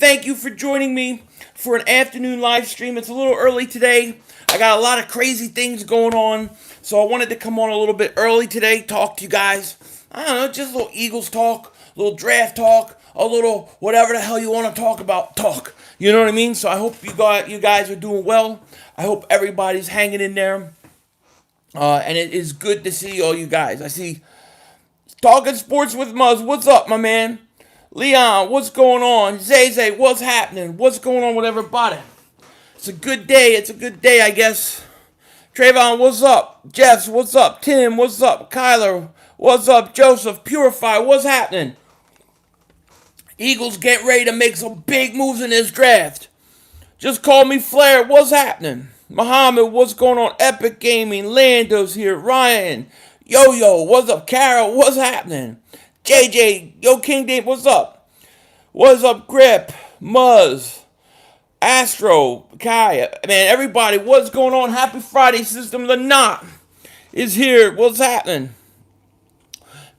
Thank you for joining me for an afternoon live stream. It's a little early today. I got a lot of crazy things going on, so I wanted to come on a little bit early today, talk to you guys. I don't know, just a little Eagles talk, a little draft talk, a little whatever the hell you want to talk about, talk. You know what I mean? So I hope you guys are doing well. I hope everybody's hanging in there. And it is good to see all you guys. I see Talking Sports with Muzz. What's up, my man? Leon, what's going on? Zay, what's happening? What's going on with everybody? It's a good day. It's a good day, I guess. Trayvon, what's up? Jeffs, what's up? Tim, what's up? Kyler, what's up? Joseph, Purify, what's happening? Eagles get ready to make some big moves in this draft. Just call me Flair, what's happening? Muhammad, what's going on? Epic Gaming, Lando's here. Ryan, Yo, what's up? Carol, what's happening? JJ, Yo King Dave, what's up? What's up, Grip, Muzz, Astro, Kaya, man, everybody, what's going on? Happy Friday, System the Knot is here. What's happening?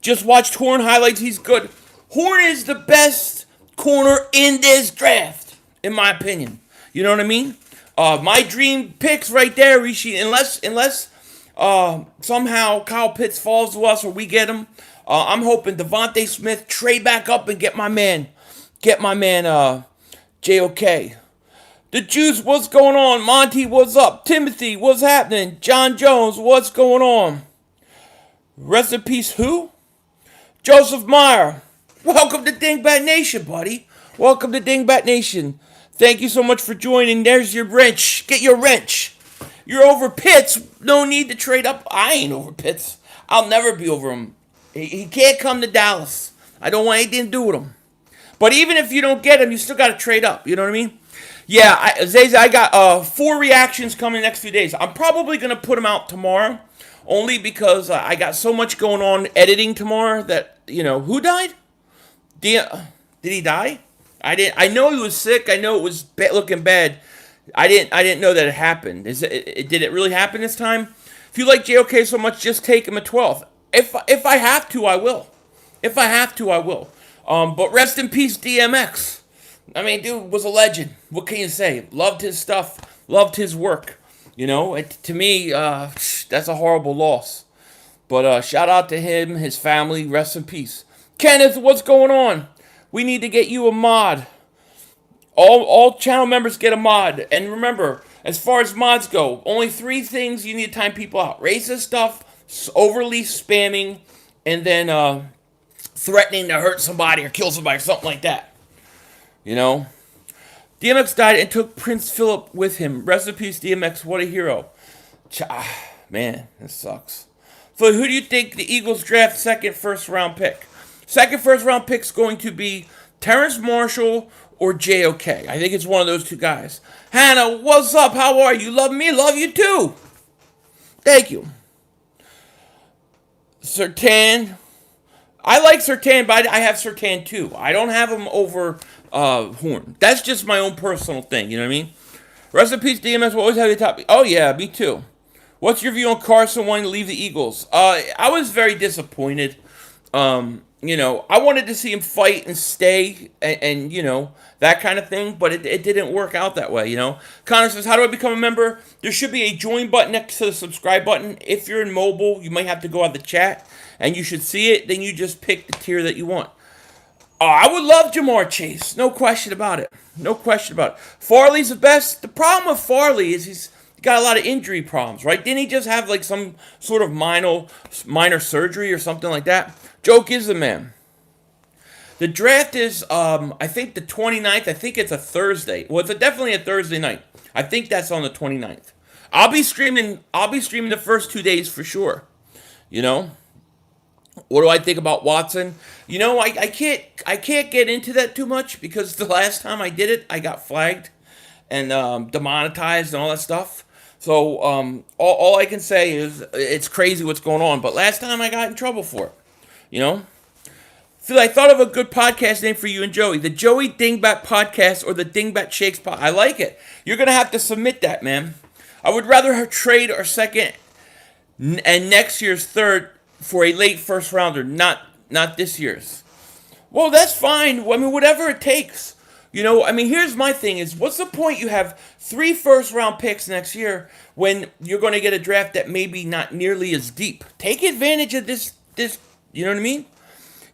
Just watched Horn highlights. He's good. Horn is the best corner in this draft, in my opinion. You know what I mean? My dream picks right there, Rishi. Unless somehow Kyle Pitts falls to us or we get him. I'm hoping Devontae Smith trade back up and get my man, JOK. The Juice, what's going on? Monty, what's up? Timothy, what's happening? John Jones, what's going on? Rest in peace, who? Joseph Meyer, welcome to Dingbat Nation, buddy. Welcome to Dingbat Nation. Thank you so much for joining. There's your wrench. Get your wrench. You're over Pitts. No need to trade up. I ain't over Pitts. I'll never be over him. He can't come to Dallas. I don't want anything to do with him. But even if you don't get him, you still got to trade up. You know what I mean? Yeah, I got 4 reactions coming next few days. I'm probably going to put them out tomorrow. Only because I got so much going on editing tomorrow that, who died? Did he die? I know he was sick. I know it was looking bad. I didn't know that it happened. Did it really happen this time? If you like JOK so much, just take him at 12th. If I have to, I will. But rest in peace, DMX. I mean, dude was a legend. What can you say? Loved his stuff. Loved his work. To me, that's a horrible loss. But shout out to him, his family. Rest in peace. Kenneth, what's going on? We need to get you a mod. All channel members get a mod. And remember, as far as mods go, only 3 things you need to time people out. Racist stuff, overly spamming, and then threatening to hurt somebody or kill somebody or something like that. DMX died and took Prince Philip with him. Rest in peace, DMX. What a hero. Man, this sucks. So who do you think the Eagles draft second first round pick? Second first round pick is going to be Terrence Marshall or JOK. I think it's one of those 2 guys. Hannah, what's up? How are you? Love me? Love you too. Thank you. Sertan. I like Sertan, but I have Sertan too. I don't have him over Horn. That's just my own personal thing. You know what I mean? Rest in peace, DMS. Will always have the top. Oh yeah, me too. What's your view on Carson wanting to leave the Eagles? I was very disappointed. I wanted to see him fight and stay and that kind of thing, but it didn't work out that way, Connor says, how do I become a member? There should be a join button next to the subscribe button. If you're in mobile, you might have to go out the chat, and you should see it. Then you just pick the tier that you want. I would love Jamar Chase. No question about it. Farley's the best. The problem with Farley is he's got a lot of injury problems, right? Didn't he just have like some sort of minor surgery or something like that? Joke is the man. The draft is, I think the 29th. I think it's a Thursday. Well, it's definitely a Thursday night. I think that's on the 29th. I'll be streaming the first 2 days for sure. What do I think about Watson? I can't get into that too much because the last time I did it, I got flagged and demonetized and all that stuff. So all I can say is it's crazy what's going on. But last time I got in trouble for it. Phil, I thought of a good podcast name for you and Joey. The Joey Dingbat Podcast or the Dingbat Shakes Pod. I like it. You're going to have to submit that, man. I would rather trade our second and next year's third for a late first rounder, not this year's. Well, that's fine. I mean, whatever it takes. I mean, here's my thing: is what's the point? You have 3 first-round picks next year when you're going to get a draft that maybe not nearly as deep. Take advantage of this. You know what I mean?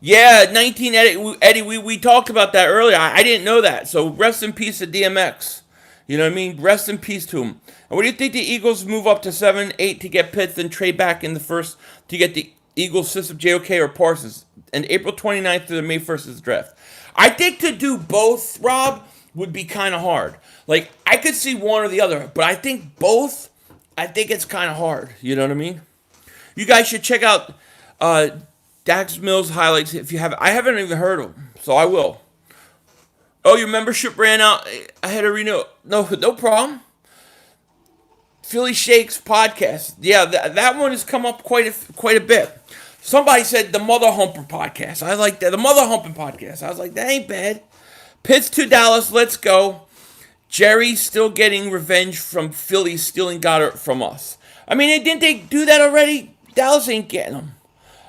Yeah, 19 Eddie. We talked about that earlier. I didn't know that. So rest in peace to DMX. You know what I mean? Rest in peace to him. And what do you think the Eagles move up to 7, 8 to get Pitts, then trade back in the first to get the Eagles system JOK or Parsons? And April 29th to the May 1st is the draft. I think to do both, Rob, would be kind of hard. Like, I could see one or the other, but I think both, I think it's kind of hard. You know what I mean? You guys should check out Dax Mills highlights if you haven't. I haven't even heard of them, so I will. Oh, your membership ran out. I had to renew. No problem. Philly Shakes podcast. Yeah, that one has come up quite a bit. Somebody said the Mother Humper podcast. I like that. The Mother Humping podcast. I was like, that ain't bad. Pitts to Dallas. Let's go. Jerry still getting revenge from Philly stealing Goddard from us. I mean, didn't they do that already? Dallas ain't getting them.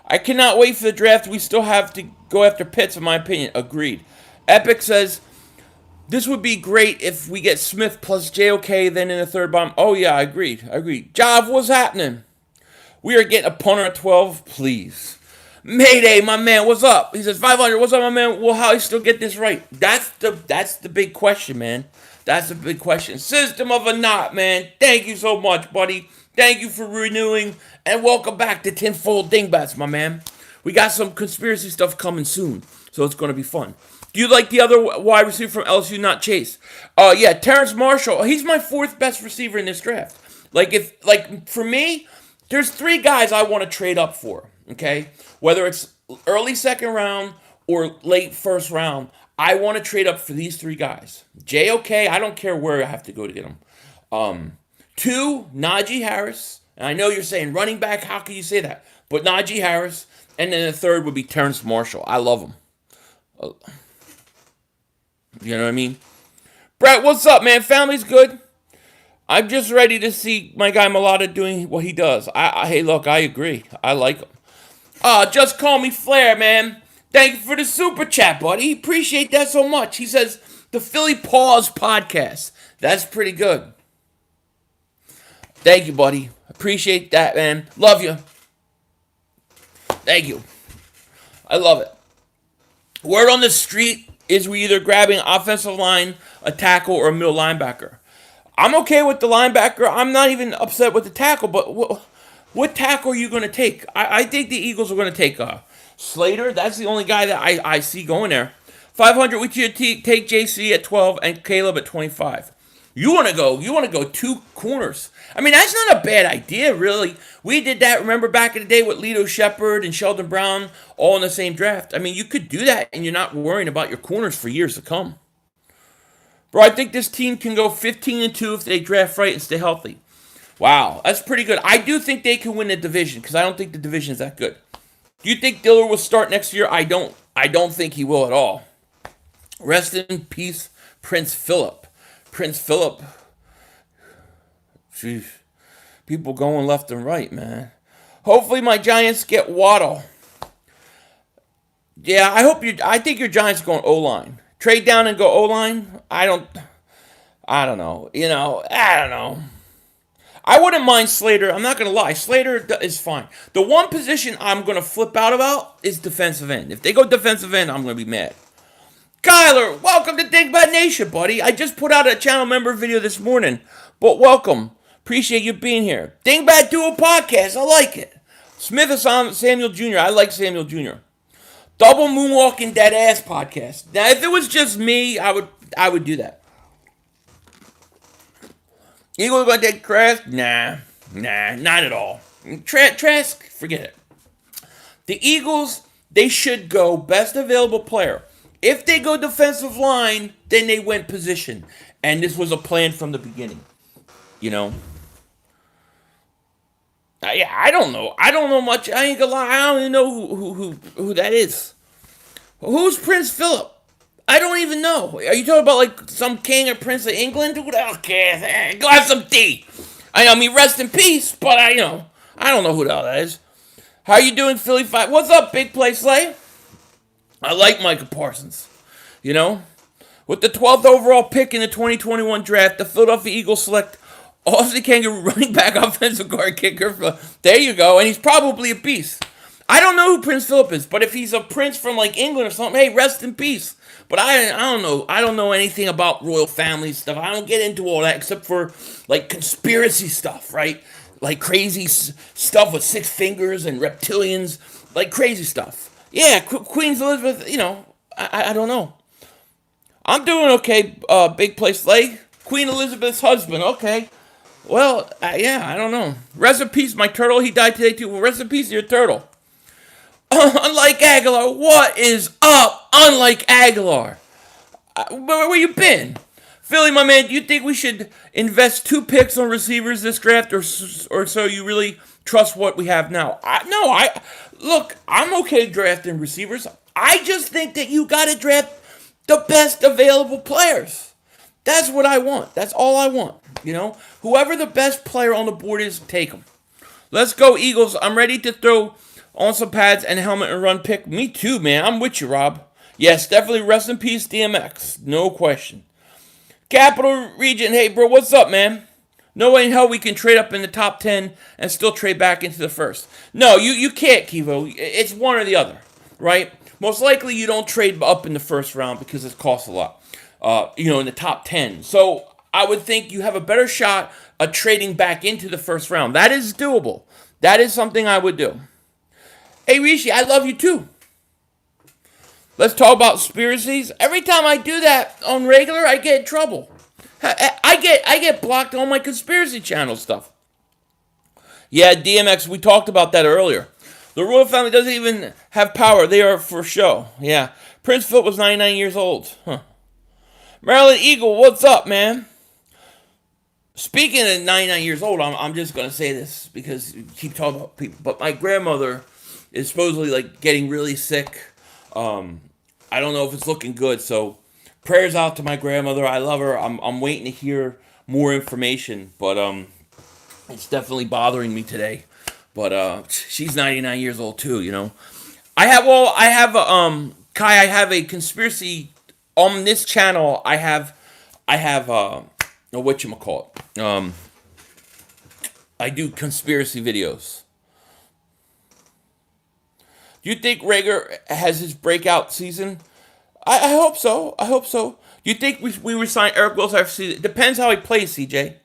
I cannot wait for the draft. We still have to go after Pitts, in my opinion. Agreed. Epic says, this would be great if we get Smith plus JOK then in the third bomb. Oh, yeah, I agreed. Jav, what's happening? We are getting a punter at 12, please. Mayday, my man, what's up? He says, 500, what's up, my man? Well, how you still get this right? That's the big question, man. That's the big question. System of a Knot, man. Thank you so much, buddy. Thank you for renewing, and welcome back to Tinfold Dingbats, my man. We got some conspiracy stuff coming soon, so it's going to be fun. Do you like the other wide receiver from LSU, not Chase? Yeah, Terrence Marshall. He's my 4th best receiver in this draft. For me, there's 3 guys I want to trade up for, okay? Whether it's early 2nd round or late 1st round, I want to trade up for these 3 guys. JOK, I don't care where I have to go to get them. 2, Najee Harris. And I know you're saying running back, how can you say that? But Najee Harris. And then the 3rd would be Terrence Marshall. I love him. You know what I mean? Brett, what's up, man? Family's good. I'm just ready to see my guy Mulata doing what he does. Hey, look, I agree. I like him. Just call me Flair, man. Thank you for the super chat, buddy. Appreciate that so much. He says, the Philly Pause podcast. That's pretty good. Thank you, buddy. Appreciate that, man. Love you. Thank you. I love it. Word on the street is we either grabbing offensive line, a tackle, or a middle linebacker. I'm okay with the linebacker. I'm not even upset with the tackle, but what tackle are you going to take? I think the Eagles are going to take Slater. That's the only guy that I see going there. 500, we should take JC at 12 and Caleb at 25. You want to go 2 corners. I mean, that's not a bad idea, really. We did that, remember, back in the day with Lito Shepherd and Sheldon Brown all in the same draft. I mean, you could do that, and you're not worrying about your corners for years to come. Bro, I think this team can go 15-2 if they draft right and stay healthy. Wow, that's pretty good. I do think they can win the division, because I don't think the division is that good. Do you think Diller will start next year? I don't think he will at all. Rest in peace, Prince Philip. Prince Philip. Jeez. People going left and right, man. Hopefully my Giants get Waddle. Yeah, I think your Giants are going O-line. Trade down and go O-line? I don't know. I don't know. I wouldn't mind Slater. I'm not going to lie. Slater is fine. The one position I'm going to flip out about is defensive end. If they go defensive end, I'm going to be mad. Kyler, welcome to Dingbat Nation, buddy. I just put out a channel member video this morning, but welcome. Appreciate you being here. Dingbat Duo Podcast, I like it. Smith is on Samuel Jr., I like Samuel Jr. Double Moonwalking Dead Ass Podcast. Now, if it was just me, I would do that. Eagles going to take Trask? Nah, not at all. Trask, forget it. The Eagles, they should go best available player. If they go defensive line, then they went position. And this was a plan from the beginning. Yeah, I don't know. I don't know much. I ain't gonna lie. I don't even know who that is. Who's Prince Philip? I don't even know. Are you talking about like some king or prince of England? Who the hell cares? Go have some tea. I mean, rest in peace. But I don't know who the hell that is. How you doing, Philly 5? What's up, Big Play Slay? I like Micah Parsons. With the 12th overall pick in the 2021 draft, the Philadelphia Eagles select Aussie Kangaroo running back, offensive guard, kicker. There you go, and he's probably a beast. I don't know who Prince Philip is, but if he's a prince from like England or something, hey, rest in peace. But I don't know. I don't know anything about royal family stuff. I don't get into all that except for like conspiracy stuff, right? Like crazy stuff with 6 fingers and reptilians, like crazy stuff. Yeah, Queen Elizabeth. I don't know. I'm doing okay, Big Place Slay. Queen Elizabeth's husband, okay. Well, yeah, I don't know. Rest in peace, my turtle. He died today, too. Well, rest in peace, your turtle. Unlike Aguilar, what is up? Unlike Aguilar. Where you been? Philly, my man, do you think we should invest 2 picks on receivers this draft, or so you really trust what we have now? Look, I'm okay drafting receivers. I just think that you got to draft the best available players. That's what I want. That's all I want. Whoever the best player on the board is, take them. Let's go, Eagles. I'm ready to throw on some pads and helmet and run pick. Me too, man. I'm with you, Rob. Yes, definitely rest in peace, DMX. No question. Capital Region. Hey, bro, what's up, man? No way in hell we can trade up in the top 10 and still trade back into the first. No, you can't, Kivo. It's one or the other, right? Most likely you don't trade up in the first round because it costs a lot, in the top 10. So I would think you have a better shot of trading back into the first round. That is doable. That is something I would do. Hey, Rishi, I love you too. Let's talk about conspiracies. Every time I do that on regular, I get in trouble. I get blocked on my conspiracy channel stuff. Yeah, DMX, we talked about that earlier. The royal family doesn't even have power. They are for show. Yeah. Prince Philip was 99 years old. Huh. Maryland Eagle, what's up, man? Speaking of 99 years old, I'm just going to say this because you keep talking about people. But my grandmother is supposedly like getting really sick. I don't know if it's looking good. So prayers out to my grandmother. I love her. I'm waiting to hear more information. But it's definitely bothering me today. But she's 99 years old too, I have a conspiracy on this channel. I have whatchamacallit. I do conspiracy videos. Do you think Rager has his breakout season? I hope so. Do you think we resign Eric Wilson after season? It depends how he plays, CJ.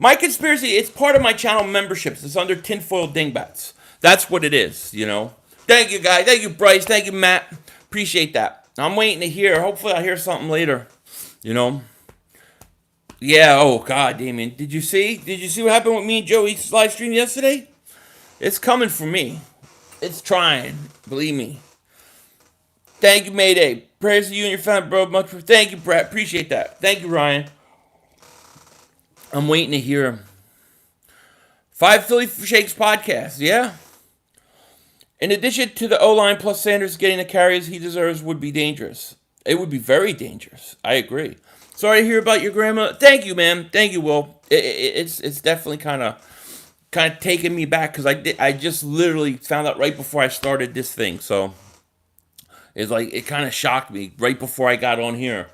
My conspiracy, it's part of my channel memberships. It's under Tinfoil Dingbats. That's what it is, Thank you, guys. Thank you, Bryce. Thank you, Matt. Appreciate that. I'm waiting to hear. Hopefully I'll hear something later, Yeah, oh, God, Damien. Did you see what happened with me and Joey's live stream yesterday? It's coming for me. It's trying. Believe me. Thank you, Mayday. Prayers to you and your family, bro. Thank you, Brett. Appreciate that. Thank you, Ryan. I'm waiting to hear him. 5 Philly Shakes podcast, yeah. In addition to the O-line plus Sanders getting the carries he deserves would be dangerous. It would be very dangerous. I agree. Sorry to hear about your grandma. Thank you, man. Thank you, Will. It's definitely kind of taking me back because I just literally found out right before I started this thing. So it's like it kind of shocked me right before I got on here.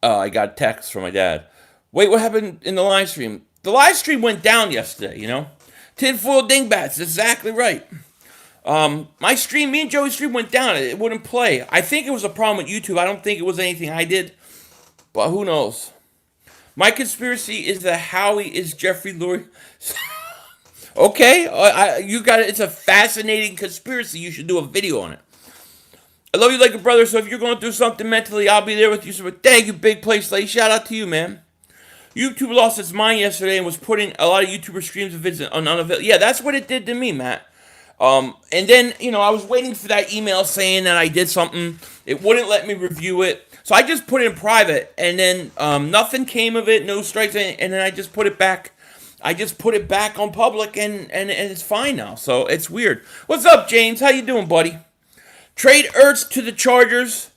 I got a text from my dad. Wait, what happened in the live stream? The live stream went down yesterday, Tinfoil Dingbats, exactly right. My stream, me and Joey's stream went down. It wouldn't play. I think it was a problem with YouTube. I don't think it was anything I did. But who knows? My conspiracy is that Howie is Jeffrey Lurie. Okay, you got it. It's a fascinating conspiracy. You should do a video on it. I love you like a brother, so if you're going through something mentally, I'll be there with you. So thank you, Big Place Lady. Shout out to you, man. YouTube lost its mind yesterday and was putting a lot of YouTuber streams of visit on unavailable. Yeah, that's what it did to me, Matt. And then, I was waiting for that email saying that I did something. It wouldn't let me review it. So I just put it in private, and then nothing came of it, no strikes, and then I just put it back. I just put it back on public, and it's fine now. So it's weird. What's up, James? How you doing, buddy? Trade Ertz to the Chargers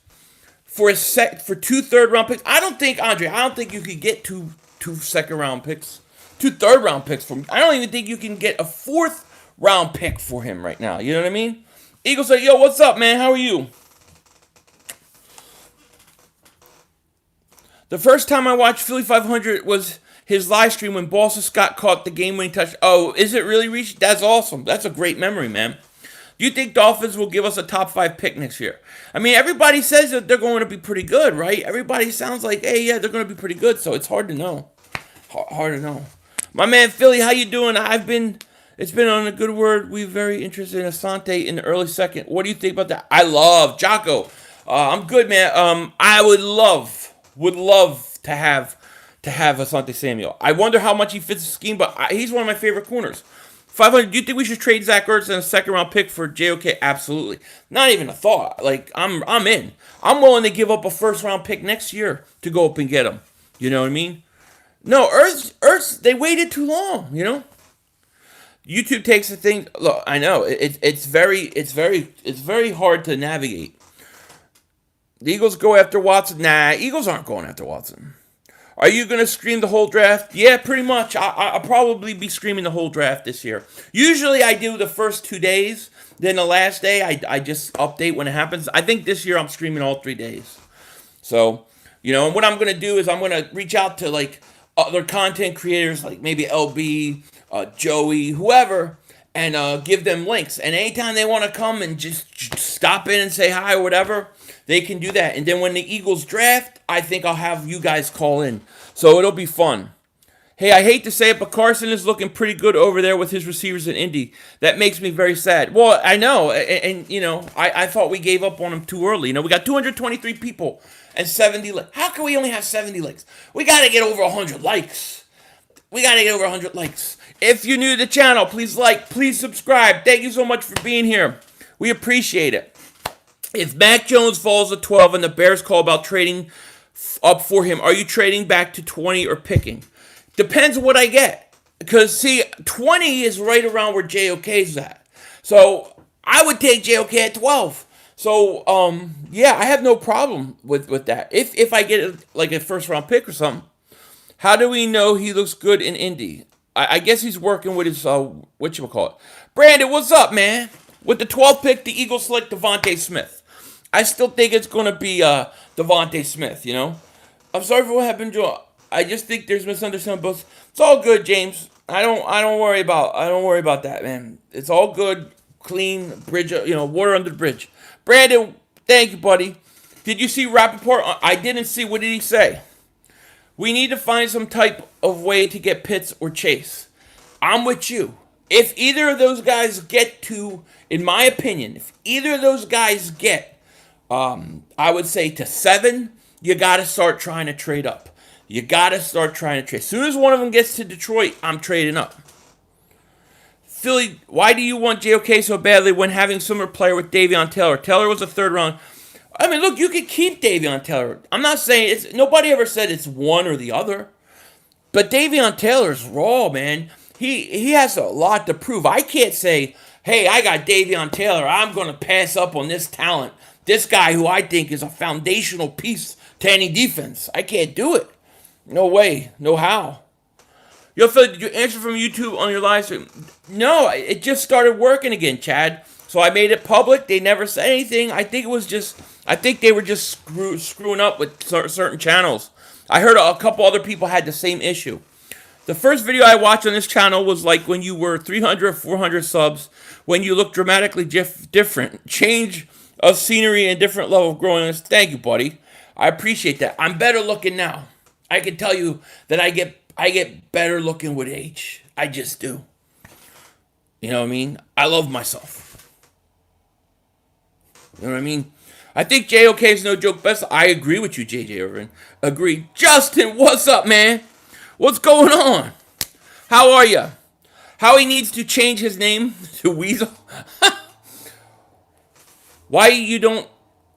for 2 third-round picks. I don't think you could get two second-round picks, 2 third-round picks from. I don't even think you can get a 4th-round pick for him right now. You know what I mean? Eagles say, yo, what's up, man? How are you? The first time I watched Philly 500 was his live stream when Boston Scott caught the game-winning touch. Oh, is it really reached? That's awesome. That's a great memory, man. Do you think Dolphins will give us a top 5 pick next year? I mean, everybody says that they're going to be pretty good, right? Everybody sounds like, hey, yeah, they're going to be pretty good, so it's hard to know. Hard to know. My man Philly, how you doing? It's been on a good word. We're very interested in Asante in the early second. What do you think about that? I love Jocko. I'm good, man. I would love to have Asante Samuel. I wonder how much he fits the scheme, but he's one of my favorite corners. 500. Do you think we should trade Zach Ertz and a second round pick for JOK? Absolutely. Not even a thought. Like I'm in. I'm willing to give up a first round pick next year to go up and get him. You know what I mean? No, Ertz. They waited too long. You know. YouTube takes the thing. Look, I know it's very hard to navigate. The Eagles go after Watson. Nah, Eagles aren't going after Watson. Are you going to stream the whole draft? Yeah, pretty much. I'll probably be streaming the whole draft this year. Usually I do the first 2 days. Then the last day, I just update when it happens. I think this year I'm streaming all 3 days. So, and what I'm going to do is I'm going to reach out to, like, other content creators, like maybe LB, Joey, whoever, and give them links. And anytime they want to come and just stop in and say hi or whatever, they can do that. And then when the Eagles draft, I think I'll have you guys call in. So it'll be fun. Hey, I hate to say it, but Carson is looking pretty good over there with his receivers in Indy. That makes me very sad. Well, I know. And I thought we gave up on him too early. We got 223 people and 70 likes. How can we only have 70 likes? We got to get over 100 likes. If you're new to the channel, please like, please subscribe. Thank you so much for being here. We appreciate it. If Mac Jones falls to 12 and the Bears call about trading up for him, are you trading back to 20 or picking? Depends on what I get. Because, see, 20 is right around where JOK's at. So, I would take JOK at 12. So, yeah, I have no problem with that. If I get, like, a first-round pick or something. How do we know he looks good in Indy? I guess he's working with his, whatchamacallit. Brandon, what's up, man? With the 12th pick, the Eagles select Devontae Smith. I still think it's going to be Devontae Smith, I'm sorry for what happened, Joe. I just think there's misunderstanding both. It's all good, James. I don't worry about that, man. It's all good, clean bridge, water under the bridge. Brandon, thank you, buddy. Did you see Rappaport? I didn't see. What did he say? We need to find some type of way to get Pitts or Chase. I'm with you. If either of those guys get to, in my opinion, if either of those guys get, I would say to 7, you got to start trying to trade up. As soon as one of them gets to Detroit, I'm trading up. Philly, why do you want JOK so badly when having similar player with Davion Taylor? Taylor was a 3rd round. I mean, look, you could keep Davion Taylor. I'm not saying nobody ever said it's one or the other. But Davion Taylor's raw, man. He has a lot to prove. I can't say, hey, I got Davion Taylor. I'm going to pass up on this talent. This guy who I think is a foundational piece to any defense. I can't do it. No way. No how. Yo, Phil, did you answer from YouTube on your live stream? No, it just started working again, Chad. So I made it public. They never said anything. I think they were just screwing up with certain channels. I heard a couple other people had the same issue. The first video I watched on this channel was like when you were 300, 400 subs, when you look dramatically different. Change of scenery and different level of growing. Thank you, buddy. I appreciate that. I'm better looking now. I can tell you that I get better looking with age. I just do. You know what I mean? I love myself. You know what I mean? I think JOK is no joke best. I agree with you, JJ Irvin. Agree. Justin, what's up, man? What's going on? How are you? Howie needs to change his name to Weasel. Why you don't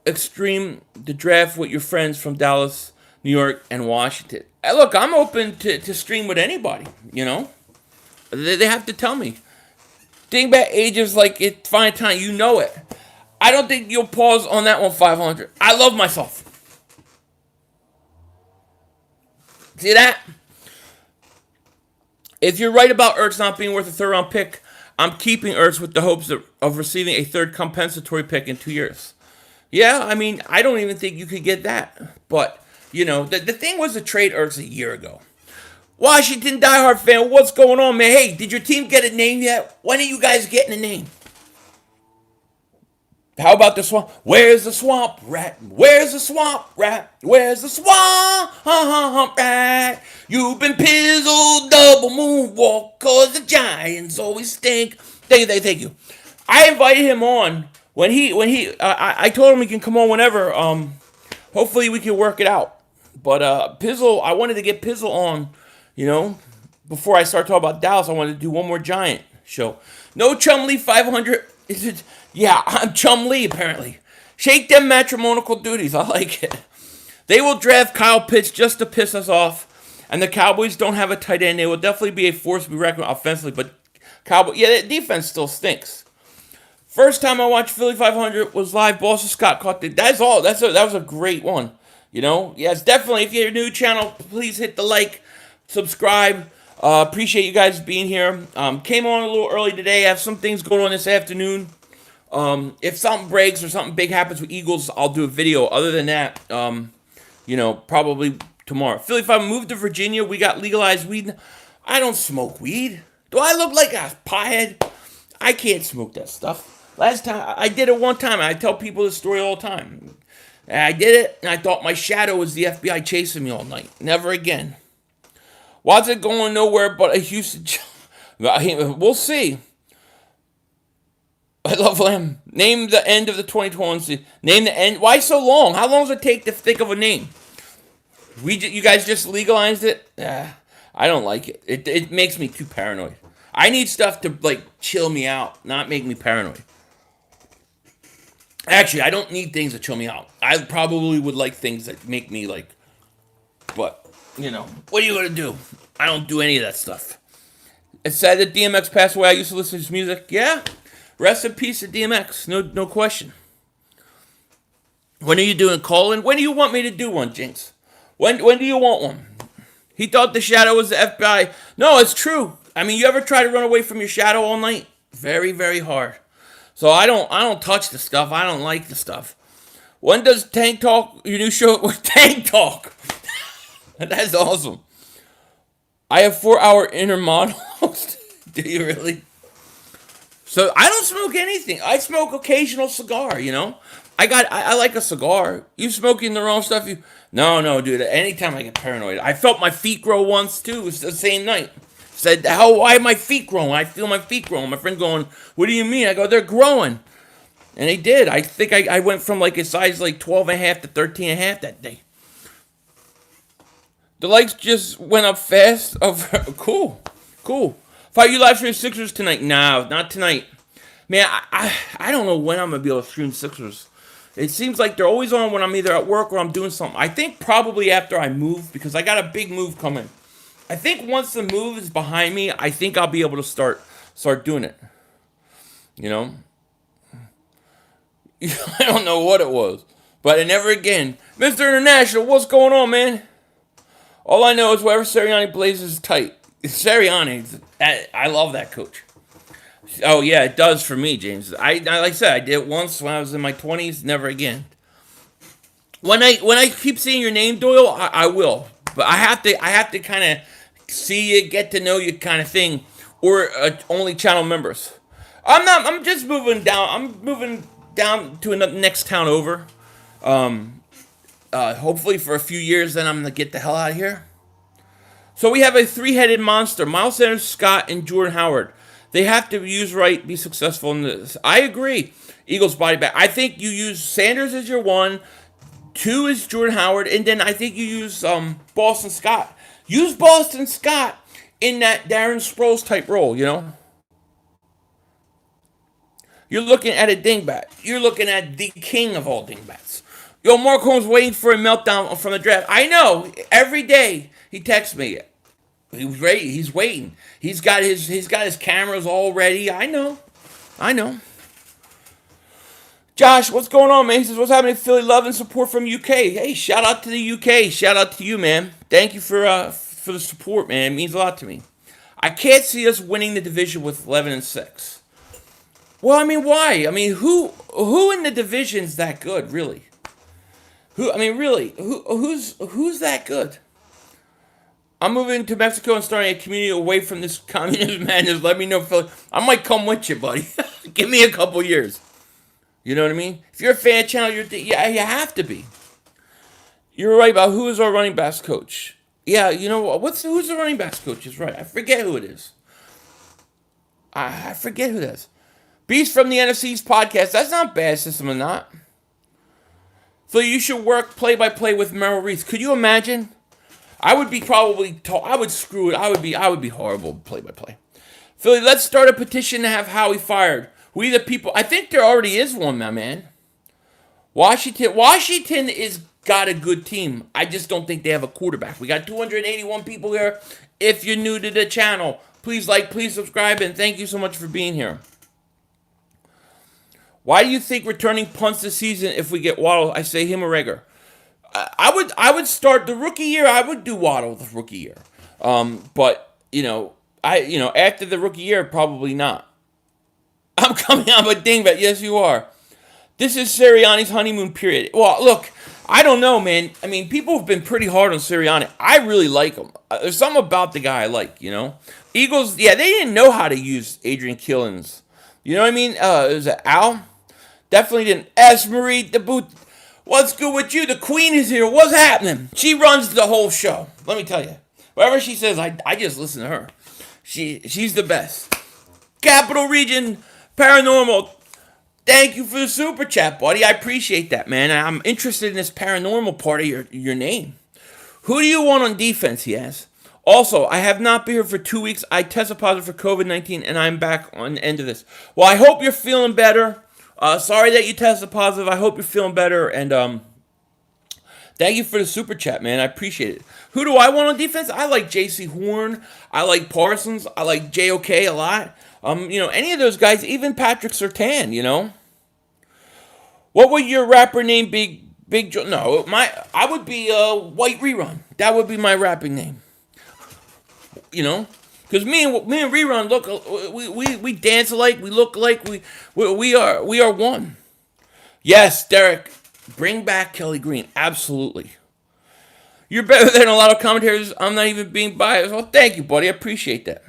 extreme the draft with your friends from Dallas, New York, and Washington? Hey, look, I'm open to stream with anybody, They have to tell me. Dingbat ages like it's fine time. You know it. I don't think you'll pause on that one, 500. I love myself. See that? If you're right about Ertz not being worth a 3rd round pick, I'm keeping Ertz with the hopes of receiving a 3rd compensatory pick in 2 years. Yeah, I mean, I don't even think you could get that. But You know, the thing was the trade Ertz a year ago. Washington diehard fan, what's going on, man? Hey, did your team get a name yet? When are you guys getting a name? How about the swamp? Where's the swamp rat? Where's the swamp rat? Where's the swamp rat? You've been pizzled, double moonwalk, cause the Giants always stink. Thank you. I invited him on I told him he can come on whenever. Hopefully we can work it out. But Pizzle, I wanted to get Pizzle on, you know, before I start talking about Dallas. I wanted to do one more Giant show. No Chumlee 500. Yeah, I'm Chumlee apparently. Shake them matrimonial duties. I like it. They will draft Kyle Pitts just to piss us off. And the Cowboys don't have a tight end. They will definitely be a force to be reckoned with offensively. But Cowboys, yeah, the defense still stinks. First time I watched Philly 500 was live. Boston Scott caught the. That was a great one. You know, yes, definitely. If you're a new channel, please hit the like, subscribe. Appreciate you guys being here. Came on a little early today. I have some things going on this afternoon. If something breaks or something big happens with Eagles, I'll do a video. Other than that, you know, probably tomorrow. Philly 5 moved to Virginia. We got legalized weed. I don't smoke weed. Do I look like a pothead? I can't smoke that stuff. Last time, I did it one time. I tell people this story all the time. I did it, and I thought my shadow was the FBI chasing me all night. Never again. Wasn't going nowhere but a Houston. We'll see. I love him. Name the end of the 2021 season. Name the end. Why so long? How long does it take to think of a name? You guys just legalized it? I don't like it. It makes me too paranoid. I need stuff to, like, chill me out, not make me paranoid. Actually, I don't need things that chill me out. I probably would like things that make me, like, but, you know, what are you going to do? I don't do any of that stuff. It's sad that DMX passed away. I used to listen to his music. Yeah, rest in peace to DMX. No question. When are you doing call-in? When do you want me to do one, Jinx? When do you want one? He thought the shadow was the FBI. No, it's true. I mean, you ever try to run away from your shadow all night? Very, very hard. So I don't touch the stuff. I don't like the stuff. When does Tank Talk, your new show with Tank Talk? That's awesome. I have 4-hour inner monologues. Do you really? So I don't smoke anything. I smoke occasional cigar, you know? I like a cigar. You smoking the wrong stuff? No, dude. Anytime I get paranoid. I felt my feet grow once too. It was the same night. Said, why are my feet growing? I feel my feet growing. My friend going, what do you mean? I go, they're growing. And they did. I think I went from like a size like 12 and a half to 13 and a half that day. The likes just went up fast. Cool. Fight you live stream Sixers tonight? No, not tonight. Man, I don't know when I'm going to be able to stream Sixers. It seems like they're always on when I'm either at work or I'm doing something. I think probably after I move, because I got a big move coming. I think once the move is behind me, I think I'll be able to start doing it. You know? I don't know what it was. But never again. Mr. International, what's going on, man? All I know is wherever Sirianni plays is tight. Sirianni, I love that coach. Oh, yeah, it does for me, James. Like I said, I did it once when I was in my 20s, never again. When I keep seeing your name, Doyle, I will. But I have to kind of see you, get to know you kind of thing, or only channel members. I'm just moving down. I'm moving down to another next town over. Hopefully for a few years, then I'm gonna get the hell out of here. So we have a three-headed monster: Miles Sanders, Scott, and Jordan Howard. They have to use right, be successful in this. I agree. Eagles body back. I think you use Sanders as your 1, 2 is Jordan Howard, and then I think you use Boston Scott. Use Boston Scott in that Darren Sproles type role, you know? You're looking at a dingbat. You're looking at the king of all dingbats. Yo, Mark Holmes waiting for a meltdown from the draft. I know. Every day he texts me. He's ready. He's waiting. He's got his cameras all ready. I know. Josh, what's going on, man? He says, what's happening? Philly love and support from UK. Hey, shout out to the UK. Shout out to you, man. Thank you for the support, man. It means a lot to me. I can't see us winning the division with 11-6. Well, I mean, why? I mean, who in the division's that good, really? Who? I mean, really? Who's that good? I'm moving to Mexico and starting a community away from this communist madness. Let me know, Philly. I might come with you, buddy. Give me a couple years. You know what I mean? If you're a fan channel, yeah, you have to be. You're right about who is our running backs coach. Yeah, you know what? Who's the running backs coach? Is right. I forget who it is. I forget who that is. Beast from the NFC's podcast. That's not bad, system or not. Philly, you should work play by play with Merrill Reese. Could you imagine? I would be I would screw it. I would be horrible play by play. Philly, let's start a petition to have Howie fired. We the people. I think there already is one, my man. Washington is got a good team. I just don't think they have a quarterback. We got 281 people here. If you're new to the channel, please like, please subscribe, and thank you so much for being here. Why do you think returning punts this season if we get Waddle? I say him or Rager. I would start the rookie year. I would do Waddle the rookie year. But after the rookie year, probably not. I'm coming out with Dingbat. Yes, you are. This is Sirianni's honeymoon period. Well, look, I don't know, man. I mean, people have been pretty hard on Sirianni. I really like him. There's something about the guy I like, Eagles, yeah, they didn't know how to use Adrian Killins. You know what I mean? Was it Al? Definitely didn't. S. Marie the boot. What's good with you? The queen is here. What's happening? She runs the whole show. Let me tell you. Whatever she says, I just listen to her. She's the best. Capital Region Paranormal. Thank you for the super chat, buddy. I appreciate that, man. I'm interested in this paranormal part of your name. Who do you want on defense, he asks. Also, I have not been here for 2 weeks. I tested positive for COVID-19, and I'm back on the end of this. Well, I hope you're feeling better. Sorry that you tested positive. I hope you're feeling better, and thank you for the super chat, man. I appreciate it. Who do I want on defense? I like J.C. Horn. I like Parsons. I like J.O.K. a lot. Any of those guys, even Patrick Surtain, What would your rapper name be? Big Joe? No, I would be White Rerun. That would be my rapping name. Because me and Rerun look, we dance alike, we look alike, we are one. Yes, Derek, bring back Kelly Green, absolutely. You're better than a lot of commentators. I'm not even being biased. Well, thank you, buddy. I appreciate that.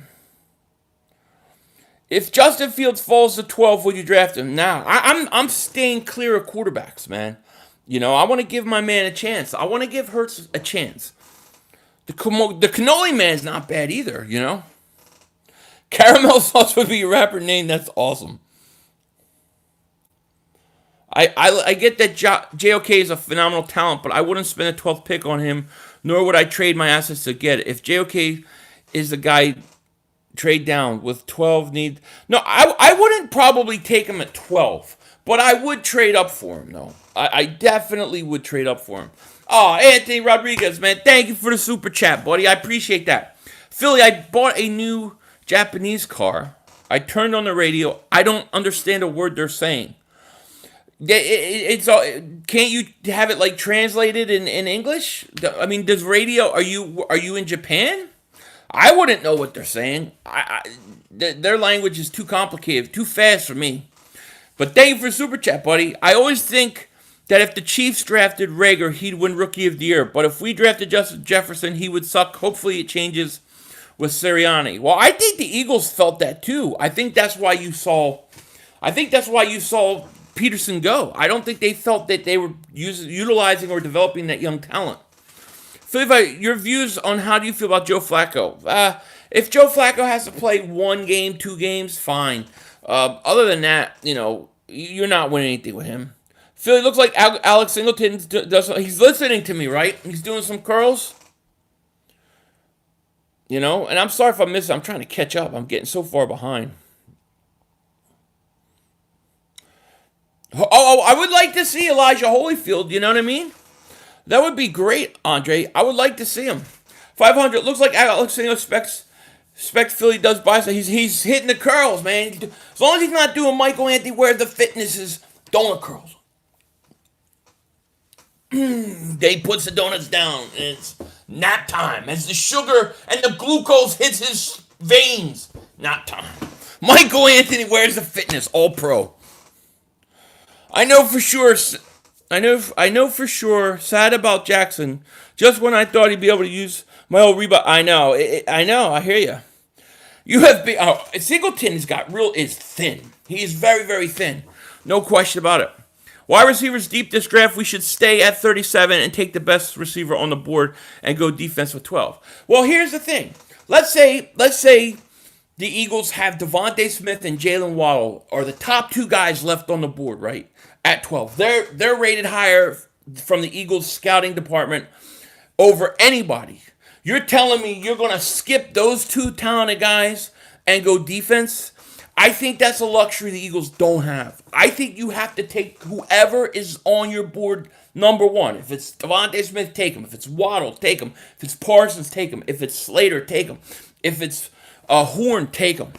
If Justin Fields falls to 12, would you draft him? Now, I'm staying clear of quarterbacks, man. I want to give my man a chance. I want to give Hurts a chance. The cannoli man's not bad either, Caramel sauce would be your rapper name. That's awesome. I get that JOK is a phenomenal talent, but I wouldn't spend a 12th pick on him, nor would I trade my assets to get it. If JOK is the guy, trade down with 12 need. No, I wouldn't probably take him at 12, but I would trade up for him, though. I definitely would trade up for him. Oh, Anthony Rodriguez, man, thank you for the super chat, buddy. I appreciate that. Philly, I bought a new Japanese car. I turned on the radio. I don't understand a word they're saying. It's all. Can't you have it like translated in English? I mean, does radio? Are you in Japan? I wouldn't know what they're saying. Their language is too complicated, too fast for me. But thank you for super chat, buddy. I always think that if the Chiefs drafted Rager, he'd win Rookie of the Year. But if we drafted Justin Jefferson, he would suck. Hopefully, it changes with Sirianni. Well, I think the Eagles felt that too. I think that's why you saw Peterson go. I don't think they felt that they were utilizing or developing that young talent. Philly, your views on how do you feel about Joe Flacco? If Joe Flacco has to play 1 game, 2 games, fine. Other than that, you're not winning anything with him. Philly, looks like Alex Singleton does. He's listening to me, right? He's doing some curls. And I'm sorry if I missed it. I'm trying to catch up. I'm getting so far behind. Oh, I would like to see Elijah Holyfield. You know what I mean? That would be great, Andre. I would like to see him. 500. Looks like Alex expects Philly does bicep. He's hitting the curls, man. As long as he's not doing Michael Anthony where the fitness is donut curls. They puts the donuts down, and it's nap time. As the sugar and the glucose hits his veins. Nap time. Michael Anthony wears the fitness. All pro. I know for sure. I know for sure. Sad about Jackson. Just when I thought he'd be able to use my old Reba. I know. I know. I hear you. You have been. Singleton is thin. He is very, very thin. No question about it. Wide receivers deep this draft, we should stay at 37 and take the best receiver on the board and go defense with 12. Well, here's the thing. Let's say the Eagles have Devontae Smith and Jalen Waddle are the top two guys left on the board, right? At 12. They're rated higher from the Eagles scouting department over anybody. You're telling me you're going to skip those two talented guys and go defense? I think that's a luxury the Eagles don't have. I think you have to take whoever is on your board number one. If it's Devontae Smith, take him. If it's Waddle, take him. If it's Parsons, take him. If it's Slater, take him. If it's Horn, take him.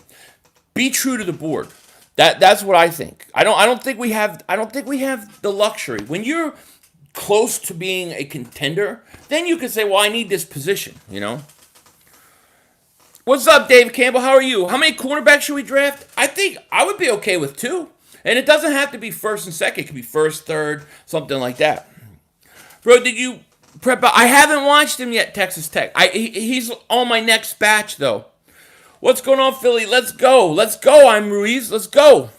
Be true to the board. That's what I think. I don't think we have the luxury. When you're close to being a contender, then you can say, well, I need this position, you know? What's up, Dave Campbell? How are you? How many cornerbacks should we draft? I think I would be okay with 2. And it doesn't have to be first and second. It could be first, third, something like that. Bro, did you prep out? I haven't watched him yet, Texas Tech. He's on my next batch, though. What's going on, Philly? Let's go. Let's go, I'm Ruiz. Let's go.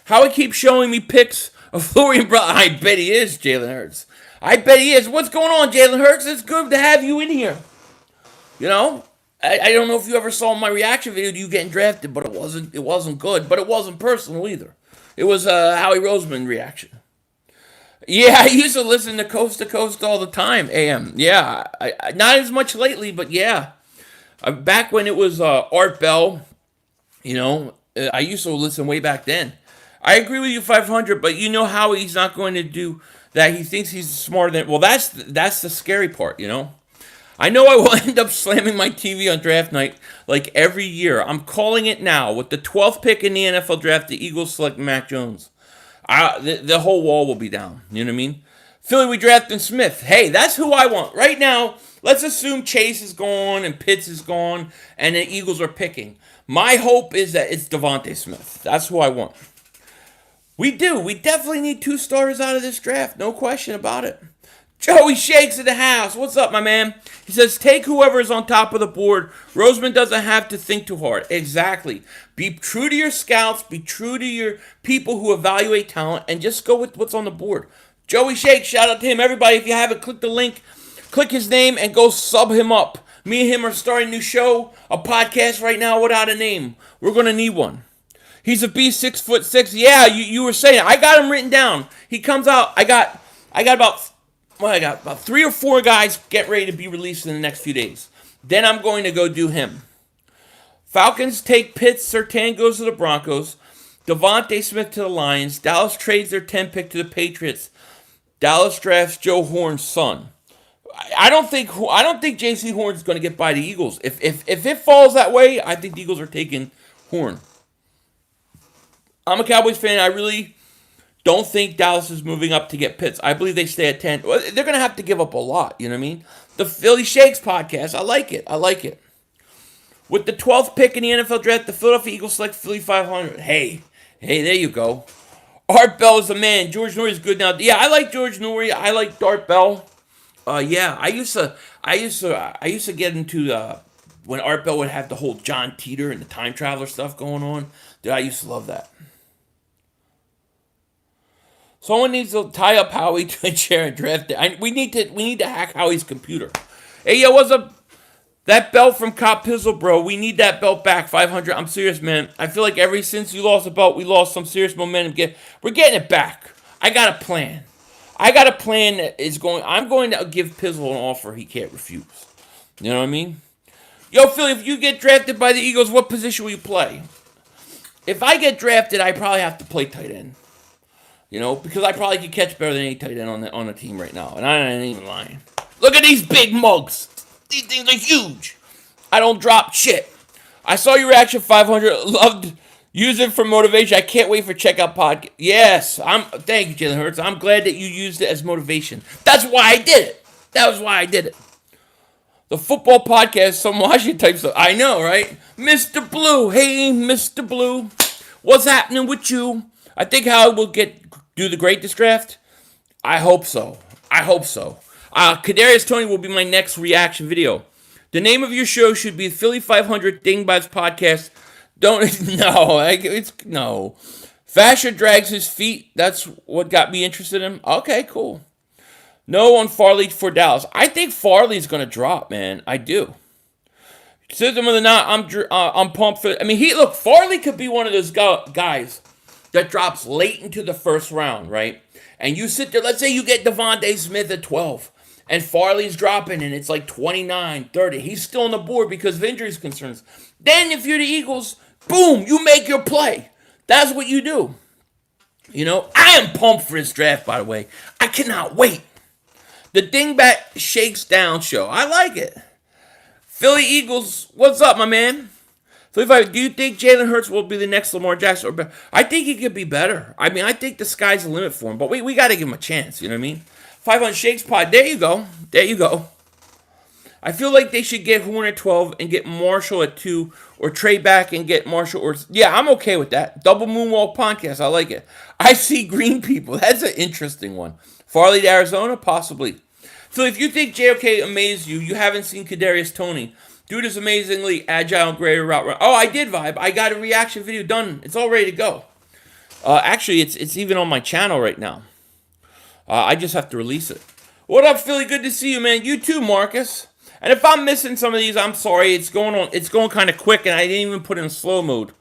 Howie keeps showing me pics of Florian Bro. I bet he is, Jalen Hurts. I bet he is. What's going on, Jalen Hurts? It's good to have you in here. You know? I don't know if you ever saw my reaction video to you getting drafted, but it wasn't good. But it wasn't personal either. It was a Howie Roseman reaction. Yeah, I used to listen to Coast all the time, AM. Yeah, I not as much lately, but yeah. Back when it was Art Bell, you know, I used to listen way back then. I agree with you 500, but you know how he's not going to do that. He thinks he's smarter than... Well, that's the scary part, you know? I know I will end up slamming my TV on draft night like every year. I'm calling it now. With the 12th pick in the NFL draft, the Eagles select Mac Jones. The whole wall will be down. You know what I mean? Philly, we drafted Smith. Hey, that's who I want. Right now, let's assume Chase is gone and Pitts is gone and the Eagles are picking. My hope is that it's Devontae Smith. That's who I want. We do. We definitely need 2 starters out of this draft. No question about it. Joey Shakes in the house. What's up, my man? He says, take whoever is on top of the board. Roseman doesn't have to think too hard. Exactly. Be true to your scouts. Be true to your people who evaluate talent. And just go with what's on the board. Joey Shakes, shout out to him. Everybody, if you haven't, click the link. Click his name and go sub him up. Me and him are starting a new show, a podcast right now without a name. We're going to need one. He's a beast, 6'6". Yeah, you were saying it. I got him written down. He comes out. I got about 3 or 4 guys get ready to be released in the next few days. Then I'm going to go do him. Falcons take Pitts. Surtain goes to the Broncos. Devontae Smith to the Lions. Dallas trades their 10th pick to the Patriots. Dallas drafts Joe Horn's son. I don't think J.C. Horn's going to get by the Eagles. If it falls that way, I think the Eagles are taking Horn. I'm a Cowboys fan. I really don't think Dallas is moving up to get Pitts. I believe they stay at 10. Well, they're going to have to give up a lot, you know what I mean? The Philly Shakes podcast, I like it. With the 12th pick in the NFL draft, the Philadelphia Eagles select Philly 500. Hey, there you go. Art Bell is the man. George Norrie is good now. Yeah, I like George Norrie. I like Art Bell. Yeah, I used to get into when Art Bell would have the whole John Teeter and the time traveler stuff going on. Dude, I used to love that. Someone needs to tie up Howie to a chair and draft it. We need to hack Howie's computer. Hey, yo, what's up? That belt from Cop Pizzle, bro. We need that belt back. 500. I'm serious, man. I feel like ever since you lost the belt, we lost some serious momentum. We're getting it back. I got a plan. That is going. I'm going to give Pizzle an offer he can't refuse. You know what I mean? Yo, Philly, if you get drafted by the Eagles, what position will you play? If I get drafted, I probably have to play tight end. You know, because I probably could catch better than any tight end on the team right now. And I ain't even lying. Look at these big mugs. These things are huge. I don't drop shit. I saw your reaction, 500. Loved use it for motivation. I can't wait for checkout podcast. Yes, thank you, Jalen Hurts. I'm glad that you used it as motivation. That's why I did it. That was why I did it. The football podcast, some Washington type stuff. I know, right? Mr. Blue. Hey, Mr. Blue. What's happening with you? I think Howard will do the greatest draft. I hope so. I hope so. Kadarius Toney will be my next reaction video. The name of your show should be Philly 500 Dingbat's podcast. Don't no. Fasher drags his feet. That's what got me interested in him. Okay, cool. No on Farley for Dallas. I think Farley's gonna drop, man. I do. System of the night. I'm pumped for. I mean, Farley could be one of those guys that drops late into the first round, right? And you sit there. Let's say you get Devontae Smith at 12, and Farley's dropping, and it's like 29, 30. He's still on the board because of injuries concerns. Then, if you're the Eagles, boom, you make your play. That's what you do. You know, I am pumped for this draft, by the way. I cannot wait. The Dingbat Shakes Down show. I like it. Philly Eagles, what's up, my man? Do you think Jalen Hurts will be the next Lamar Jackson? Or better? I think he could be better. I mean, I think the sky's the limit for him. But we got to give him a chance. You know what I mean? 500 Shakes Pod. There you go. There you go. I feel like they should get Horn at 12 and get Marshall at 2, or trade back and get Marshall. Yeah, I'm okay with that. Double Moonwalker podcast. I like it. I see green people. That's an interesting one. Farley to Arizona? Possibly. So if you think JOK amazed you, you haven't seen Kadarius Toney. Dude is amazingly agile and great route run. Oh, I did vibe. I got a reaction video done. It's all ready to go. Actually, it's even on my channel right now. I just have to release it. What up, Philly? Good to see you, man. You too, Marcus. And if I'm missing some of these, I'm sorry. It's going kind of quick, and I didn't even put it in slow mode.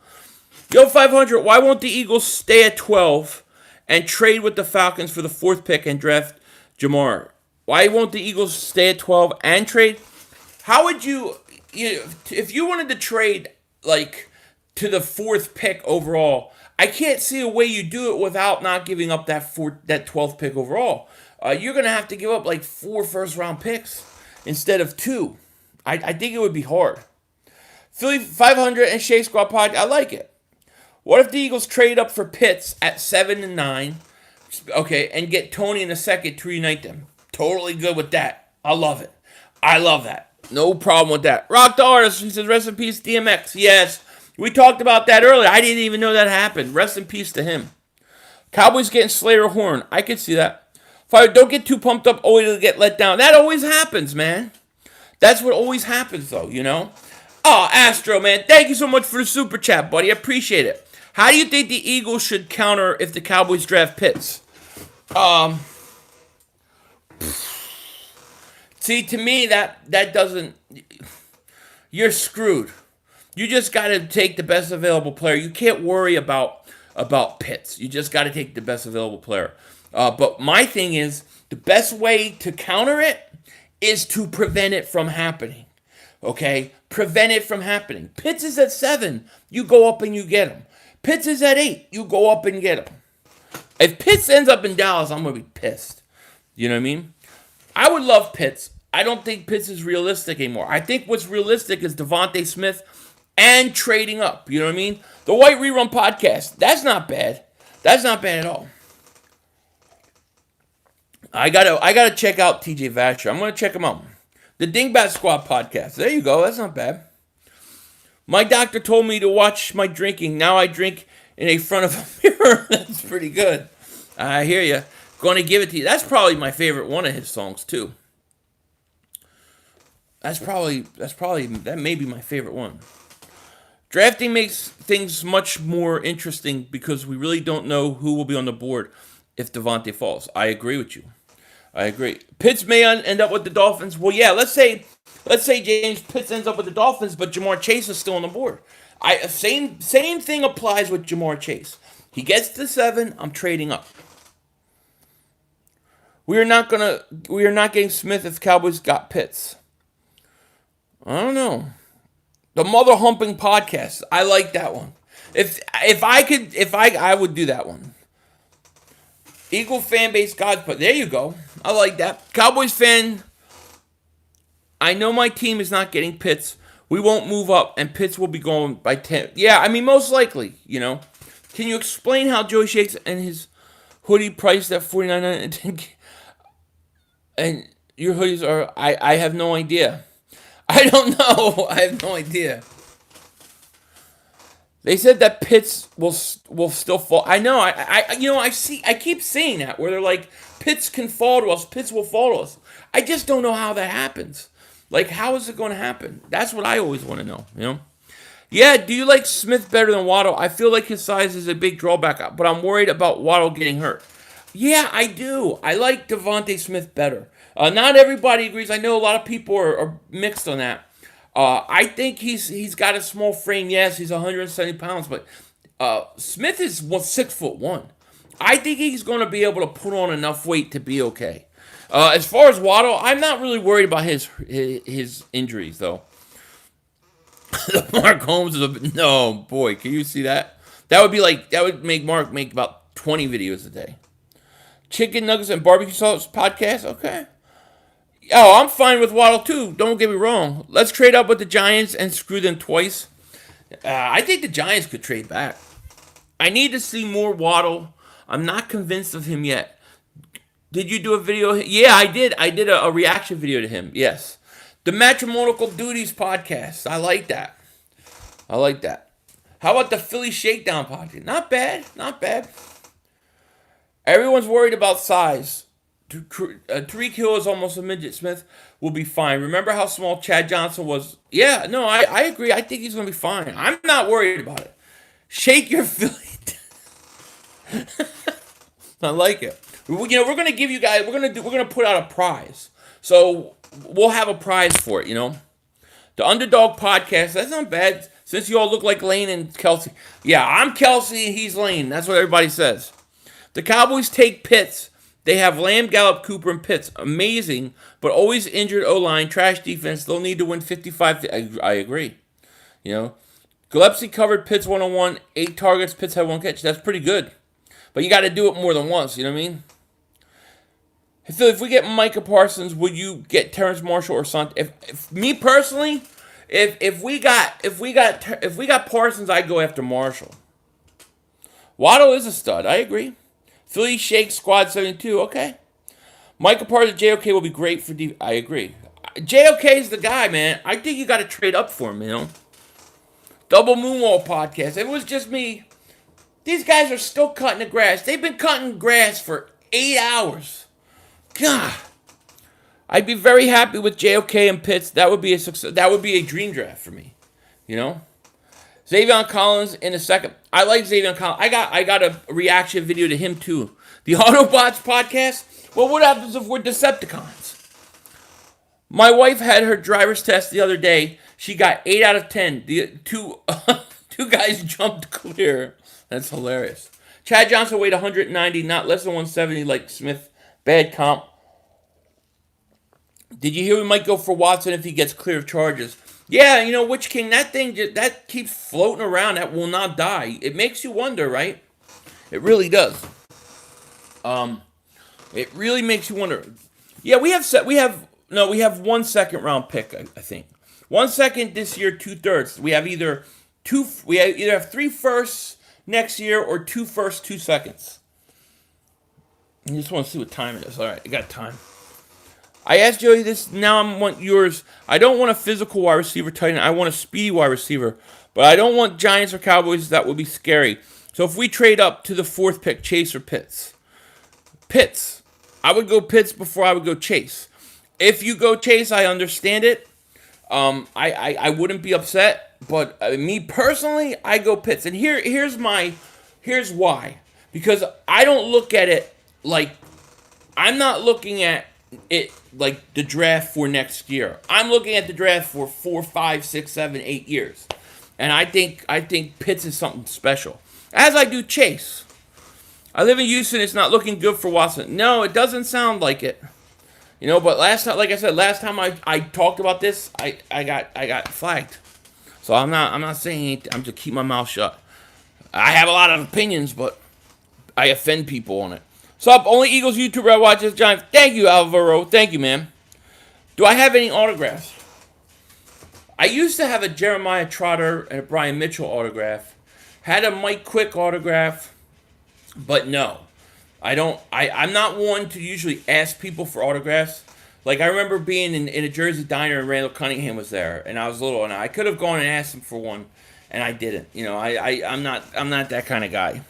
Yo, 500. Why won't the Eagles stay at 12 and trade with the Falcons for the 4th pick and draft Jamar? Why won't the Eagles stay at 12 and trade? How would if you wanted to trade like to the 4th pick overall? I can't see a way you do it without not giving up that 12th pick overall. You're gonna have to give up like 4 first-round picks instead of 2. I think it would be hard. Philly 500 and Shea Squad Pod. I like it. What if the Eagles trade up for Pitts at 7 and 9? Okay, and get Toney in a second to reunite them. Totally good with that. I love it. I love that. No problem with that. Rock the Artist, he says, rest in peace, DMX. Yes, we talked about that earlier. I didn't even know that happened. Rest in peace to him. Cowboys getting Slayer Horn. I could see that. Fire, don't get too pumped up only to get let down. That always happens, man. That's what always happens, though, you know? Oh, Astro, man, thank you so much for the super chat, buddy. I appreciate it. How do you think the Eagles should counter if the Cowboys draft Pitts? See, to me, that doesn't... You're screwed. You just got to take the best available player. You can't worry about Pitts. You just got to take the best available player. But my thing is, the best way to counter it is to prevent it from happening. Okay? Prevent it from happening. Pitts is at 7. You go up and you get him. Pitts is at 8. You go up and get him. If Pitts ends up in Dallas, I'm going to be pissed. You know what I mean? I would love Pitts. I don't think Pitts is realistic anymore. I think what's realistic is Devontae Smith and trading up. You know what I mean? The White Rerun Podcast. That's not bad. That's not bad at all. I gotta check out TJ Vasher. I'm gonna check him out. The Dingbat Squad Podcast. There you go. That's not bad. My doctor told me to watch my drinking. Now I drink in front of a mirror. That's pretty good. I hear you. Going to give it to you. That's probably my favorite one of his songs too. That may be my favorite one. Drafting makes things much more interesting because we really don't know who will be on the board if Devontae falls. I agree with you. I agree. Pitts may end up with the Dolphins. Well, yeah, let's say James Pitts ends up with the Dolphins, but Jamar Chase is still on the board. Same thing applies with Jamar Chase. He gets to 7, I'm trading up. We are not getting Smith if Cowboys got Pitts. I don't know. The Mother Humping Podcast. I like that one. I would do that one. Eagle fan base gods, but there you go. I like that. Cowboys fan. I know my team is not getting Pitts. We won't move up, and Pitts will be going by 10. Yeah, I mean, most likely, you know. Can you explain how Joey Shakes and his hoodie priced at $49.99 and your hoodies are... I have no idea. I don't know. I have no idea. They said that Pitts will still fall. I know. I keep seeing that where they're like Pitts can fall to us. Pitts will fall to us. I just don't know how that happens. Like, how is it going to happen? That's what I always want to know, you know? Yeah, do you like Smith better than Waddle? I feel like his size is a big drawback, but I'm worried about Waddle getting hurt. Yeah, I do. I like Devontae Smith better. Not everybody agrees. I know a lot of people are mixed on that. I think he's got a small frame. Yes, he's 170 pounds, but Smith is 6'1". I think he's going to be able to put on enough weight to be okay. As far as Waddle, I'm not really worried about his injuries though. Mark Holmes is no boy. Can you see that? That would make Mark make about 20 videos a day. Chicken nuggets and barbecue sauce podcast. Okay. Oh, I'm fine with Waddle too. Don't get me wrong. Let's trade up with the Giants and screw them twice. I think the Giants could trade back. I need to see more Waddle. I'm not convinced of him yet. Did you do a video? Yeah, I did. I did a reaction video to him. Yes. The Matrimonial Duties podcast. I like that. How about the Philly Shakedown podcast? Not bad. Everyone's worried about size. Tariq Hill is almost a midget. Smith will be fine. Remember how small Chad Johnson was? Yeah, no, I agree. I think he's going to be fine. I'm not worried about it. Shake your Philly. I like it. We're going to give you guys. We're going to put out a prize. So we'll have a prize for it. The Underdog podcast. That's not bad. Since you all look like Lane and Kelsey. Yeah, I'm Kelsey and he's Lane. That's what everybody says. The Cowboys take Pitts. They have Lamb, Gallup, Cooper, and Pitts. Amazing, but always injured O-line, trash defense. They'll need to win 55. I agree. Gillespie covered Pitts 1-on-1, 8 targets. Pitts had 1 catch. That's pretty good. But you got to do it more than once. You know what I mean? If we get Micah Parsons, would you get Terrence Marshall or something? If me personally, if we got Parsons, I'd go after Marshall. Waddle is a stud. I agree. Philly Shake Squad 72. Okay. Micah Parsons, JOK will be great for I agree. JOK is the guy, man. I think you got to trade up for him. Double Moonwalker podcast. If it was just me, these guys are still cutting the grass. They've been cutting grass for 8 hours. God. I'd be very happy with JOK and Pitts. That would be a success. That would be a dream draft for me. Xavion Collins in a second. I like Xavion Collins. I got a reaction video to him too. The Autobots podcast. Well, what happens if we're Decepticons? My wife had her driver's test the other day. She got 8 out of 10. The two guys jumped clear. That's hilarious. Chad Johnson weighed 190, not less than 170 like Smith. Bad comp. Did you hear we might go for Watson if he gets clear of charges? Yeah, Witch King, that thing, that keeps floating around. That will not die. It makes you wonder, right? It really does. It really makes you wonder. Yeah, we have 1 second round pick, I think. 1 second this year, 2/3. We either have 3 firsts next year or 2 firsts, 2 seconds. I just want to see what time it is. All right, I got time. I asked Joey this, now I want yours. I don't want a physical wide receiver tight end. I want a speedy wide receiver. But I don't want Giants or Cowboys. That would be scary. So if we trade up to the 4th pick, Chase or Pitts? Pitts. I would go Pitts before I would go Chase. If you go Chase, I understand it. I wouldn't be upset. But me personally, I go Pitts. And here's why. Because I don't look at it like, I'm not looking at it like the draft for next year. I'm looking at the draft for 4, 5, 6, 7, 8 years. And I think Pitts is something special. As I do Chase. I live in Houston. It's not looking good for Watson. No, it doesn't sound like it. But last time I talked about this, I got flagged. So I'm not saying anything. I'm just keep my mouth shut. I have a lot of opinions, but I offend people on it. Sup, only Eagles YouTuber I watch is Giants. Thank you, Alvaro. Thank you, man. Do I have any autographs? I used to have a Jeremiah Trotter and a Brian Mitchell autograph. Had a Mike Quick autograph. But no. I don't. I'm not one to usually ask people for autographs. Like, I remember being in a Jersey diner and Randall Cunningham was there. And I was little. And I could have gone and asked him for one. And I didn't. I'm not that kind of guy.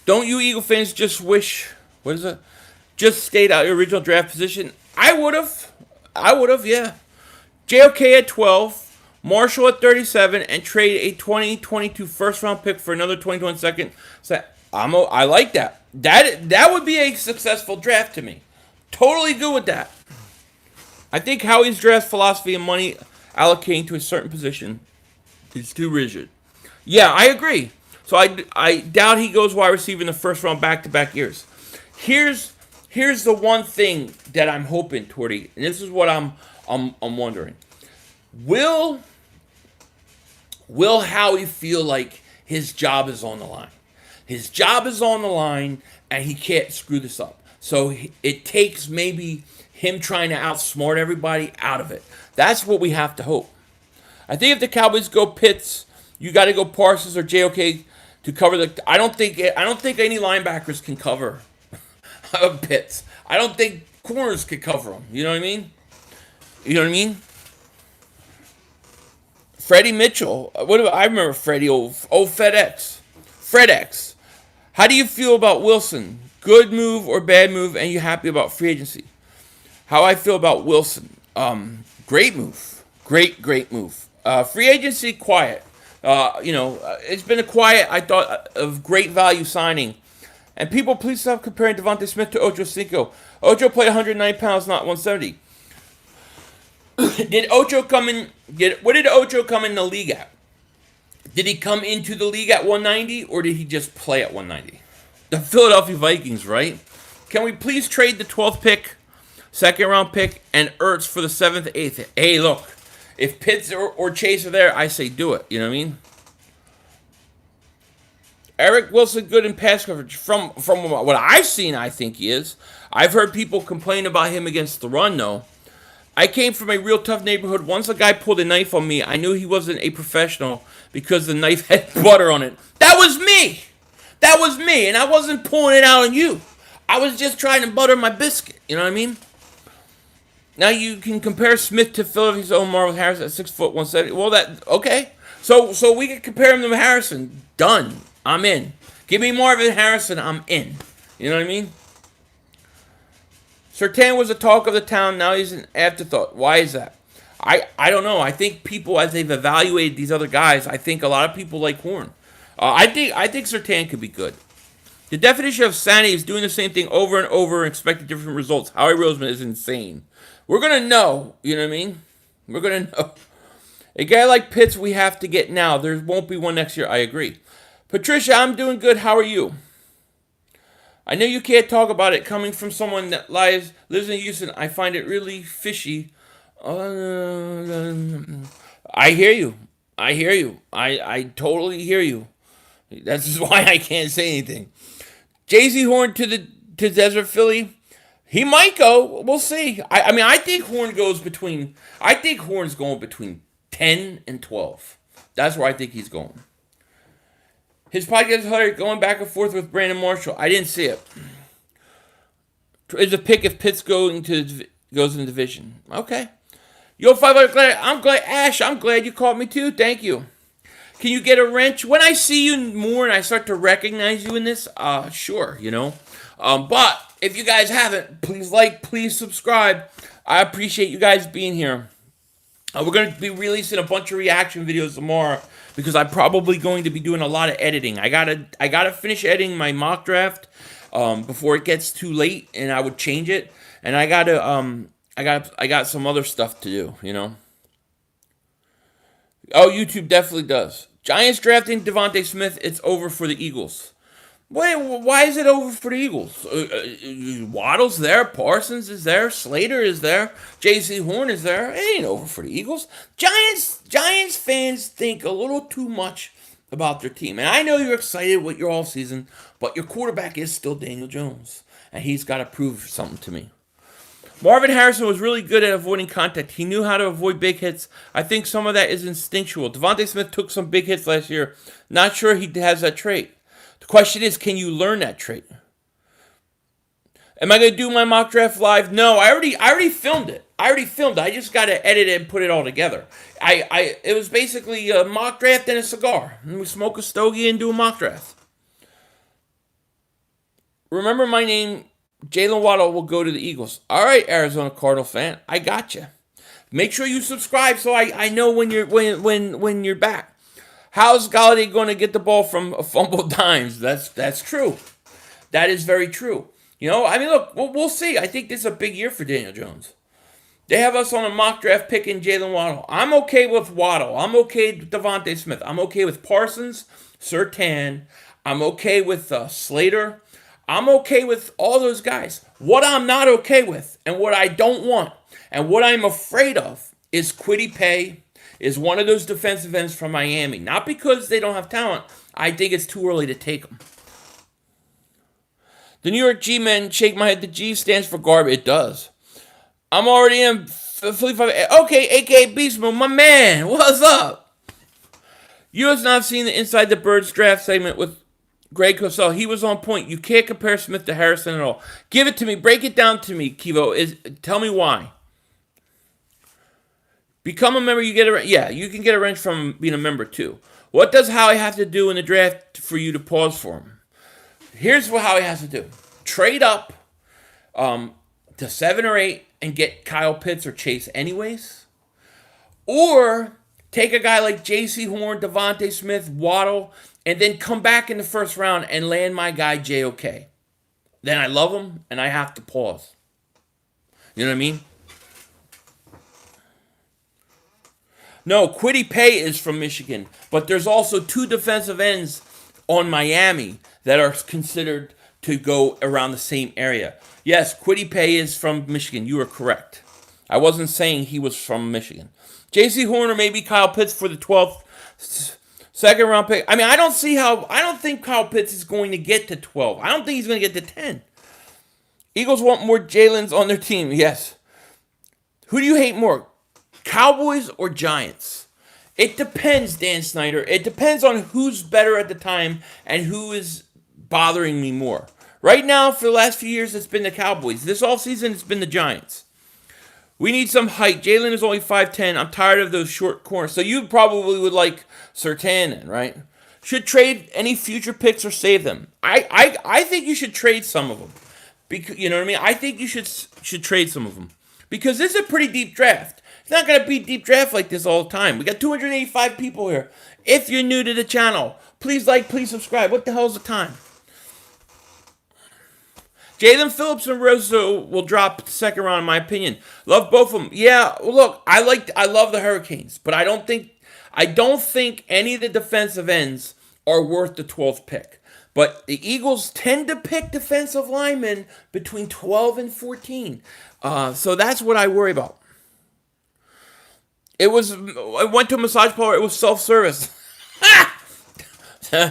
Don't you Eagle fans just wish, what is it? just stayed at your original draft position, I would have. Yeah. JOK at 12, Marshall at 37, and trade a 2022 first round pick for another 2021 second. So I like that. That would be a successful draft to me. Totally good with that. I think Howie's draft philosophy and money allocating to a certain position is too rigid. Yeah, I agree. So I doubt he goes wide receiver in the first round back-to-back years. Here's the one thing that I'm hoping, Torty, and this is what I'm wondering. Will Howie feel like his job is on the line? His job is on the line, and he can't screw this up. So it takes maybe him trying to outsmart everybody out of it. That's what we have to hope. I think if the Cowboys go Pitts, you got to go Parsons or JOK to cover the. I don't think any linebackers can cover Pitts. I don't think corners could cover him. You know what I mean? Freddie Mitchell. I remember Freddie. FedEx. How do you feel about Wilson? Good move or bad move? And you happy about free agency? How I feel about Wilson? Great move. Great move. Free agency, quiet. It's been a quiet, I thought, of great value signing. And people, please stop comparing Devontae Smith to Ocho Cinco. Ocho played 190 pounds, not 170. Did Ocho come in? What did Ocho come in the league at? Did he come into the league at 190, or did he just play at 190? The Philadelphia Vikings, right? Can we please trade the 12th pick, second round pick, and Ertz for the 7th, 8th? Hey, look, if Pitts or Chase are there, I say do it. You know what I mean? Eric Wilson good in pass coverage. From what I've seen, I think he is. I've heard people complain about him against the run, though. I came from a real tough neighborhood. Once a guy pulled a knife on me, I knew he wasn't a professional because the knife had butter on it. That was me! And I wasn't pulling it out on you. I was just trying to butter my biscuit. You know what I mean? Now you can compare Smith to Philadelphia's own Marvin Harrison at 6 foot 170. Well, okay. So we can compare him to Harrison. Done. I'm in. Give me Marvin Harrison. I'm in. You know what I mean? Surtain was the talk of the town. Now he's an afterthought. Why is that? I don't know. I think people, as they've evaluated these other guys, I think a lot of people like Horn. I think Surtain could be good. The definition of sanity is doing the same thing over and over and expecting different results. Howie Roseman is insane. We're going to know. You know what I mean? We're going to know. A guy like Pitts we have to get now. There won't be one next year. I agree. Patricia, I'm doing good. How are you? I know you can't talk about it coming from someone that lives in Houston. I find it really fishy. I hear you. I totally hear you. That's why I can't say anything. Jay-Z Horn to Desert Philly. He might go. We'll see. I think Horn's going between 10 and 12. That's where I think he's going. His podcast is hilarious, going back and forth with Brandon Marshall. I didn't see it. It's a pick if Pitts goes in the division. Okay. Yo, 500, I'm glad. Ash, I'm glad you called me too. Thank you. Can you get a wrench? When I see you more and I start to recognize you in this, sure, you know. But if you guys haven't, please like, please subscribe. I appreciate you guys being here. We're going to be releasing a bunch of reaction videos tomorrow because I'm probably going to be doing a lot of editing. I gotta finish editing my mock draft before it gets too late, and I would change it. And I got some other stuff to do, you know. Oh, YouTube definitely does. Giants drafting Devontae Smith. It's over for the Eagles. Wait, why is it over for the Eagles? Waddle's there, Parsons is there, Slater is there, J.C. Horn is there. It ain't over for the Eagles. Giants fans think a little too much about their team. And I know you're excited with your offseason, but your quarterback is still Daniel Jones. And he's got to prove something to me. Marvin Harrison was really good at avoiding contact. He knew how to avoid big hits. I think some of that is instinctual. Devontae Smith took some big hits last year. Not sure he has that trait. The question is, can you learn that trait? Am I going to do my mock draft live? No, I already filmed it. I just got to edit it and put it all together. It was basically a mock draft and a cigar. And we smoke a stogie and do a mock draft. Remember my name, Jalen Waddle will go to the Eagles. All right, Arizona Cardinal fan, I got you. Make sure you subscribe so I know when you're back. How's Galladay going to get the ball from a fumble dimes? That's true. That is very true. I mean, look, we'll see. I think this is a big year for Daniel Jones. They have us on a mock draft picking Jalen Waddle. I'm okay with Waddle. I'm okay with Devontae Smith. I'm okay with Parsons, Surtain. I'm okay with Slater. I'm okay with all those guys. What I'm not okay with, and what I don't want, and what I'm afraid of, is Kwity Paye, is one of those defensive ends from Miami. Not because they don't have talent. I think it's too early to take them. The New York G-men shake my head. The G stands for garbage. It does. I'm already in Philly 5. Okay, a.k.a. Beast Mode, my man. What's up? You have not seen the Inside the Birds draft segment with Greg Cosell. He was on point. You can't compare Smith to Harrison at all. Give it to me. Break it down to me, Kivo. Tell me why. Become a member, you get a wrench. Yeah, you can get a wrench from being a member too. What does Howie have to do in the draft for you to pause for him? Here's what Howie has to do. Trade up to 7 or 8 and get Kyle Pitts or Chase anyways. Or take a guy like J.C. Horn, Devontae Smith, Waddle, and then come back in the first round and land my guy J.O.K. Then I love him and I have to pause. You know what I mean? No, Kwity Paye is from Michigan, but there's also 2 defensive ends on Miami that are considered to go around the same area. Yes, Kwity Paye is from Michigan. You are correct. I wasn't saying he was from Michigan. J.C. Horn or maybe Kyle Pitts for the 12th second round pick. I mean, I don't think Kyle Pitts is going to get to 12. I don't think he's going to get to 10. Eagles want more Jalen's on their team. Yes. Who do you hate more? Cowboys or Giants? It depends, Dan Snyder. It depends on who's better at the time and who is bothering me more. Right now, for the last few years, it's been the Cowboys. This offseason, it's been the Giants. We need some height. Jalen is only 5'10". I'm tired of those short corners. So you probably would like Surtain, right? Should trade any future picks or save them. I think you should trade some of them. Because, you know what I mean? I think you should trade some of them. Because this is a pretty deep draft. It's not going to be deep draft like this all the time. We got 285 people here. If you're new to the channel, please like, please subscribe. What the hell's the time? Jalen Phillips and Rosso will drop second round, in my opinion. Love both of them. Yeah, well, look, I love the Hurricanes, but I don't think any of the defensive ends are worth the 12th pick. But the Eagles tend to pick defensive linemen between 12 and 14. So that's what I worry about. I went to a massage parlor. It was self-service.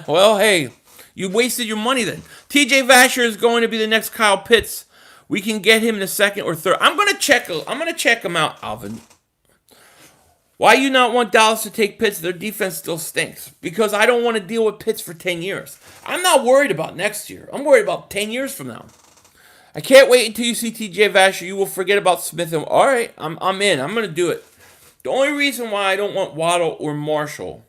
Well, hey, you wasted your money then. TJ Vasher is going to be the next Kyle Pitts. We can get him in the second or third. I'm gonna check him out, Alvin. Why you not want Dallas to take Pitts? Their defense still stinks. Because I don't want to deal with Pitts for 10 years. I'm not worried about next year. I'm worried about 10 years from now. I can't wait until you see TJ Vasher. You will forget about Smith. All right, I'm in. I'm gonna do it. The only reason why I don't want Waddle or Marshall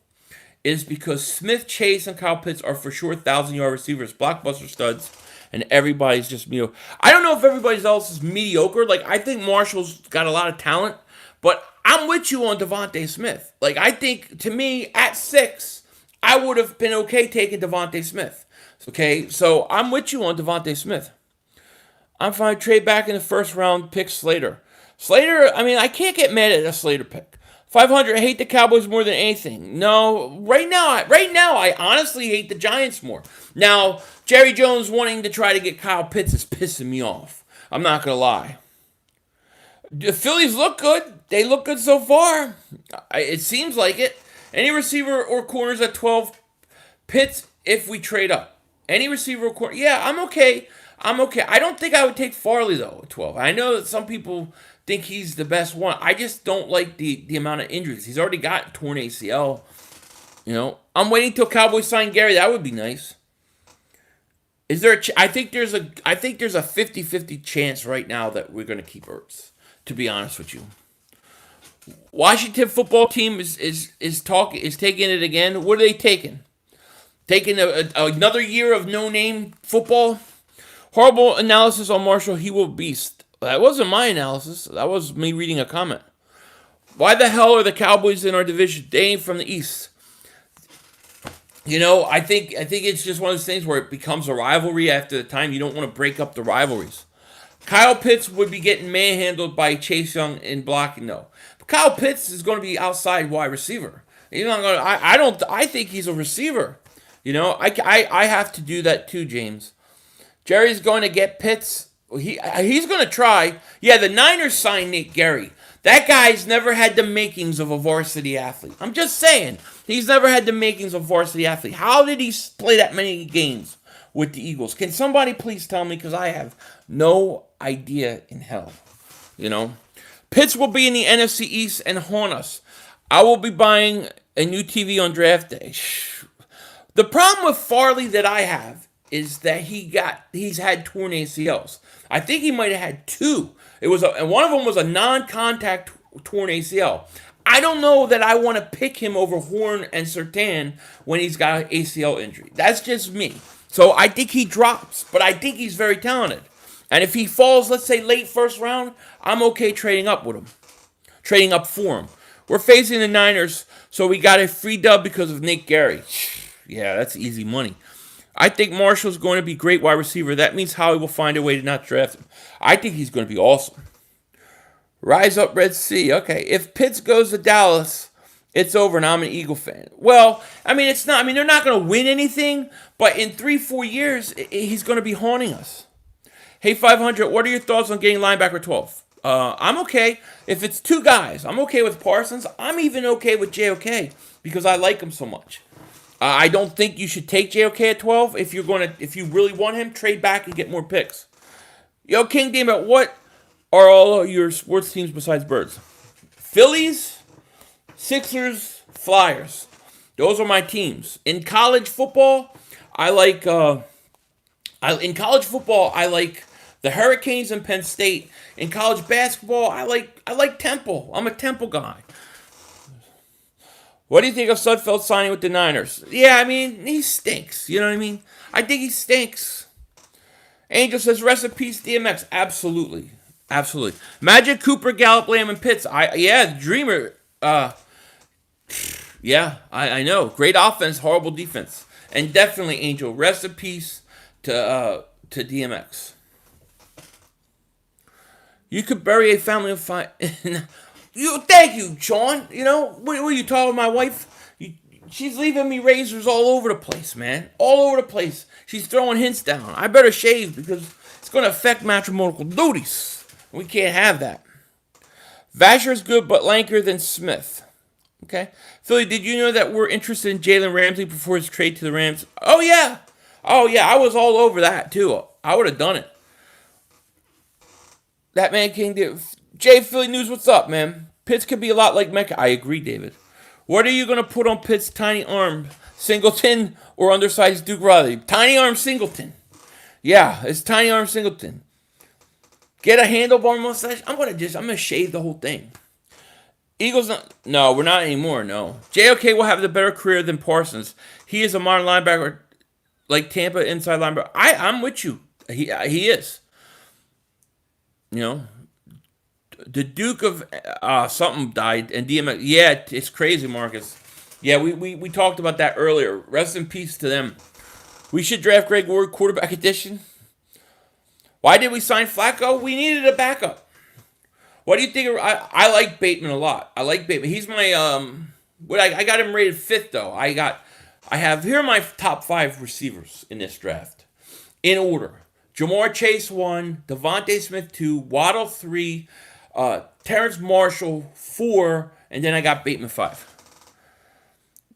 is because Smith, Chase, and Kyle Pitts are for sure 1,000-yard receivers, blockbuster studs, and everybody's just mediocre. I don't know if everybody else is mediocre. Like, I think Marshall's got a lot of talent, but I'm with you on Devontae Smith. Like, I think, to me, at 6, I would have been okay taking Devontae Smith. Okay, so I'm with you on Devontae Smith. I'm fine. Trade back in the first round, pick Slater. Slater, I mean, I can't get mad at a Slater pick. 500, I hate the Cowboys more than anything. No, right now, I honestly hate the Giants more. Now, Jerry Jones wanting to try to get Kyle Pitts is pissing me off. I'm not going to lie. The Phillies look good. They look good so far. It seems like it. Any receiver or corners at 12, Pitts if we trade up. Any receiver or corner, yeah, I'm okay. I don't think I would take Farley, though, at 12. I know that some people think he's the best one. I just don't like the amount of injuries. He's already got torn ACL. You know, I'm waiting till Cowboys sign Gary. That would be nice. Is there I think there's a 50-50 chance right now that we're going to keep Ertz, to be honest with you. Washington football team is taking it again. What are they taking? Taking another year of no-name football? Horrible analysis on Marshall. He will beast. That wasn't my analysis. That was me reading a comment. Why the hell are the Cowboys in our division? They ain't from the East. I think it's just one of those things where it becomes a rivalry after the time. You don't want to break up the rivalries. Kyle Pitts would be getting manhandled by Chase Young in blocking, though. But Kyle Pitts is going to be outside wide receiver. He's not going. I don't. I think he's a receiver. I have to do that too, James. Jerry's going to get Pitts. He's going to try. Yeah, the Niners signed Nate Gerry. That guy's never had the makings of a varsity athlete. I'm just saying. He's never had the makings of a varsity athlete. How did he play that many games with the Eagles? Can somebody please tell me? Because I have no idea in hell. Pitts will be in the NFC East and haunt us. I will be buying a new TV on draft day. The problem with Farley that I have is that he's had torn ACLs. I think he might have had two. And one of them was a non-contact torn ACL. I don't know that I want to pick him over Horn and Surtain when he's got an ACL injury. That's just me. So I think he drops, but I think he's very talented. And if he falls, let's say late first round, I'm okay trading up with him. Trading up for him. We're facing the Niners, so we got a free dub because of Nate Gerry. Yeah, that's easy money. I think Marshall's going to be great wide receiver. That means Howie will find a way to not draft him. I think he's going to be awesome. Rise up, Red Sea. Okay, if Pitts goes to Dallas, it's over, and I'm an Eagle fan. Well, it's not. They're not going to win anything, but in 3-4 years, he's going to be haunting us. Hey, 500, what are your thoughts on getting linebacker 12? I'm okay. If it's two guys, I'm okay with Parsons. I'm even okay with JOK because I like him so much. I don't think you should take JOK at 12. If you really want him, trade back and get more picks. Yo, King Dingbat, what are all your sports teams besides Birds? Phillies, Sixers, Flyers. Those are my teams. In college football, I like the Hurricanes and Penn State. In college basketball, I like Temple. I'm a Temple guy. What do you think of Sudfeld signing with the Niners? Yeah, he stinks. You know what I mean? I think he stinks. Angel says, rest in peace, DMX. Absolutely. Absolutely. Magic, Cooper, Gallup, Lamb, and Pitts. Dreamer. I know. Great offense, horrible defense. And definitely, Angel, rest in peace to DMX. You could bury a family of five. Thank you, Sean. What are you talking about, my wife? She's leaving me razors all over the place, man. All over the place. She's throwing hints down. I better shave because it's going to affect matrimonial duties. We can't have that. Vasher's good, but lanker than Smith. Okay. Philly, did you know that we're interested in Jalen Ramsey before his trade to the Rams? Oh, yeah. I was all over that, too. I would have done it. That man King did. Jay, Philly News, what's up, man? Pitts could be a lot like Mecca. I agree, David. What are you going to put on Pitts' tiny arm? Singleton or undersized Duke Riley? Tiny arm Singleton. Yeah, it's tiny arm Singleton. Get a handlebar mustache? I'm gonna shave the whole thing. Eagles, no, we're not anymore, no. JOK will have the better career than Parsons. He is a modern linebacker like Tampa inside linebacker. I'm with you. He is. The Duke of something died, and DMX. Yeah, it's crazy, Marcus. Yeah, we talked about that earlier. Rest in peace to them. We should draft Greg Ward, quarterback edition. Why did we sign Flacco? We needed a backup. What do you think? I like Bateman a lot. I like Bateman. He's my I got him rated 5th though. Here are my top 5 receivers in this draft, in order. Jamar Chase 1, Devontae Smith 2, Waddle 3, Terrence Marshall 4, and then I got Bateman 5.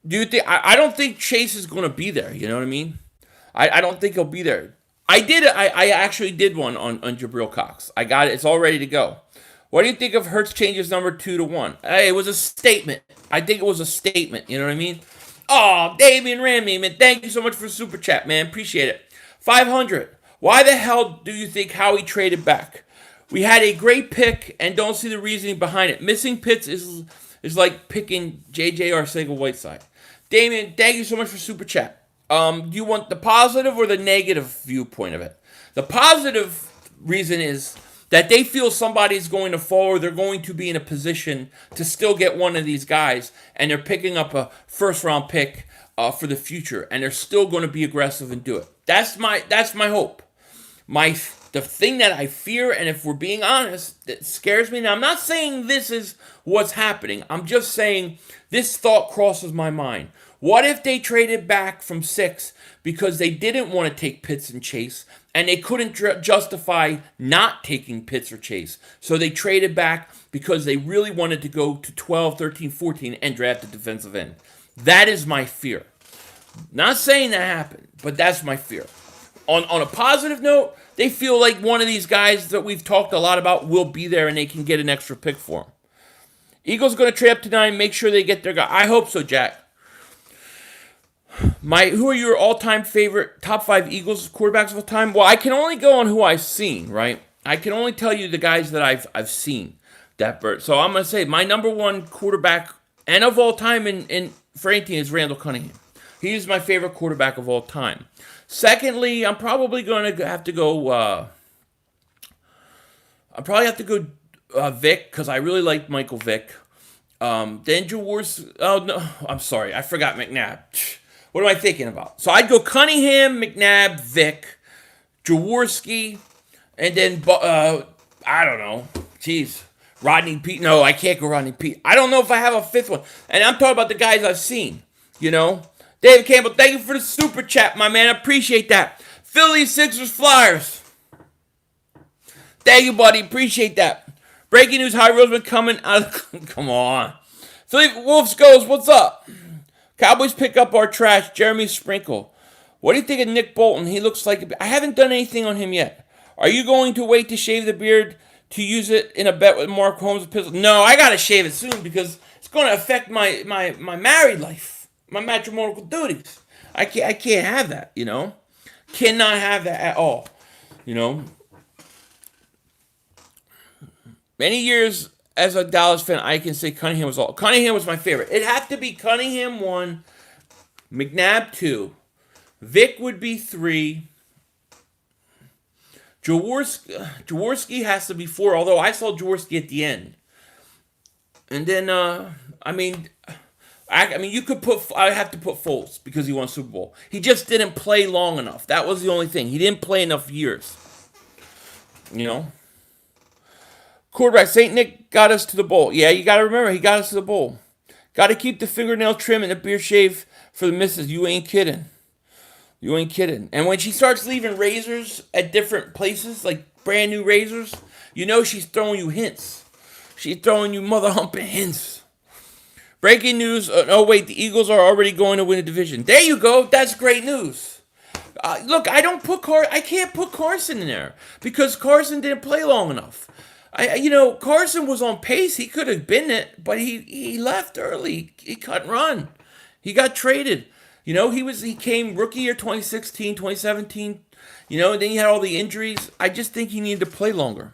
Do you think? I don't think Chase is going to be there. You know what I mean? I don't think he'll be there. I actually did one on Jabril Cox. I got it. It's all ready to go. What do you think of Hurts changes number 2 to 1? Hey, it was a statement. I think it was a statement. You know what I mean? Oh, Damian Ramy, man. Thank you so much for Super Chat, man. Appreciate it. 500. Why the hell do you think Howie traded back? We had a great pick and don't see the reasoning behind it. Missing Pitts is like picking J.J. Arcega-Whiteside. Damien, thank you so much for Super Chat. Do you want the positive or the negative viewpoint of it? The positive reason is that they feel somebody's going to fall or they're going to be in a position to still get one of these guys, and they're picking up a first-round pick for the future, and they're still going to be aggressive and do it. That's my hope. The thing that I fear, and if we're being honest, that scares me. Now, I'm not saying this is what's happening. I'm just saying this thought crosses my mind. What if they traded back from 6 because they didn't want to take Pitts and Chase, and they couldn't justify not taking Pitts or Chase? So they traded back because they really wanted to go to 12, 13, 14 and draft a defensive end. That is my fear. Not saying that happened, but that's my fear. On a positive note, they feel like one of these guys that we've talked a lot about will be there and they can get an extra pick for him. Eagles going to trade up to 9, make sure they get their guy. I hope so, Jack. Who are your all-time favorite top 5 Eagles quarterbacks of all time? Well, I can only go on who I've seen, right? I can only tell you the guys that I've seen. So I'm going to say my number 1 quarterback and of all time in for 18 is Randall Cunningham. He's my favorite quarterback of all time. Secondly, I'm probably going to have to go. Vic, because I really like Michael Vick. Then Jaworski. Oh no, I'm sorry, I forgot McNabb. What am I thinking about? So I'd go Cunningham, McNabb, Vick, Jaworski, and then I don't know. Jeez. Rodney Pete. No, I can't go Rodney Pete. I don't know if I have a 5th one. And I'm talking about the guys I've seen, you know. David Campbell, thank you for the super chat, my man. I appreciate that. Philly, Sixers, Flyers. Thank you, buddy. Appreciate that. Breaking news, High Roseman coming out. Come on. Philly Wolves goes, what's up? Cowboys pick up our trash. Jeremy Sprinkle. What do you think of Nick Bolton? He looks like I haven't done anything on him yet. Are you going to wait to shave the beard to use it in a bet with Mark Holmes' pistol? No, I got to shave it soon because it's going to affect my married life. My matrimonial duties. I can't have that, you know. Cannot have that at all, you know. Many years as a Dallas fan, I can say Cunningham was my favorite. It had to be Cunningham 1, McNabb 2, Vic would be 3, Jaworski has to be 4, although I saw Jaworski at the end. And then, you could I have to put Foles because he won Super Bowl. He just didn't play long enough. That was the only thing. He didn't play enough years. You know? Quarterback, St. Nick got us to the bowl. Yeah, you got to remember, he got us to the bowl. Got to keep the fingernail trim and the beard shave for the missus. You ain't kidding. You ain't kidding. And when she starts leaving razors at different places, like brand new razors, you know she's throwing you hints. She's throwing you mother humping hints. Breaking news. The Eagles are already going to win a division. There you go. That's great news. Look, I can't put Carson in there because Carson didn't play long enough. Carson was on pace. He could have been it, but he left early. He couldn't run. He got traded. You know, he came rookie year 2016, 2017. You know, and then he had all the injuries. I just think he needed to play longer.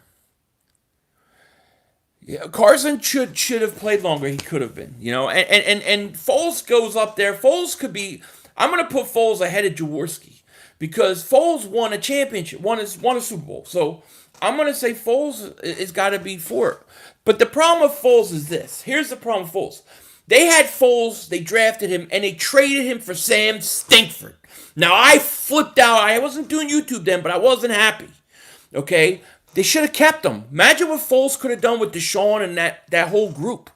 Yeah, Carson should have played longer. He could have been, you know. And Foles goes up there. Foles could be. I'm gonna put Foles ahead of Jaworski because Foles won a championship, won a Super Bowl. So I'm gonna say Foles has got to be 4. But the problem with Foles is this. Here's the problem with Foles. They had Foles, they drafted him, and they traded him for Sam Stinkford. Now I flipped out. I wasn't doing YouTube then, but I wasn't happy. Okay. They should have kept him. Imagine what Foles could have done with Deshaun and that whole group.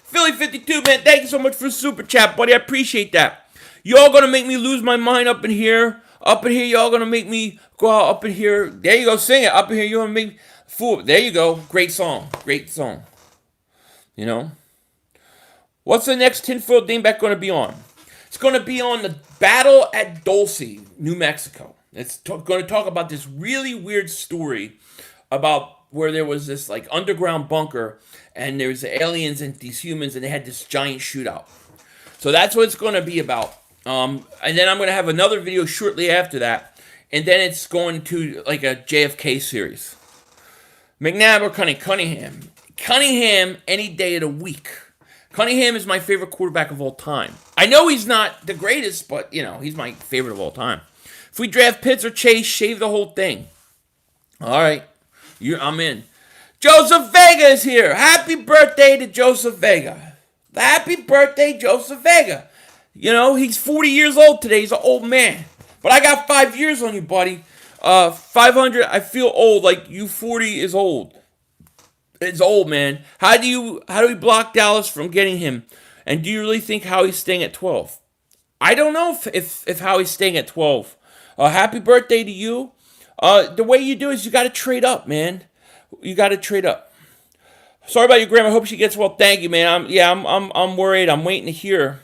Philly 52, man, thank you so much for the super chat, buddy. I appreciate that. Y'all gonna make me lose my mind up in here. Up in here, y'all gonna make me go out up in here. There you go, sing it. Up in here, you're gonna make me fool. There you go. Great song. Great song. You know? What's the next tinfoil dingbat gonna be on? It's gonna be on the battle at Dulce, New Mexico. It's going to talk about this really weird story about where there was this like underground bunker and there's aliens and these humans and they had this giant shootout. So that's what it's going to be about. And then I'm going to have another video shortly after that. And then it's going to like a JFK series. McNabb or Cunningham? Cunningham any day of the week. Cunningham is my favorite quarterback of all time. I know he's not the greatest, but, you know, he's my favorite of all time. If we draft Pitts or Chase, shave the whole thing. All right. I'm in. Joseph Vega is here. Happy birthday to Joseph Vega. Happy birthday, Joseph Vega. You know, he's 40 years old today. He's an old man. But I got 5 years on you, buddy. 500, I feel old. Like, you 40 is old. It's old, man. How do we block Dallas from getting him? And do you really think Howie's staying at 12? I don't know if Howie's staying at 12. Happy birthday to you. The way you do is you got to trade up, man. You got to trade up. Sorry about your grandma. I hope she gets well. Thank you, man. I'm worried. I'm waiting to hear.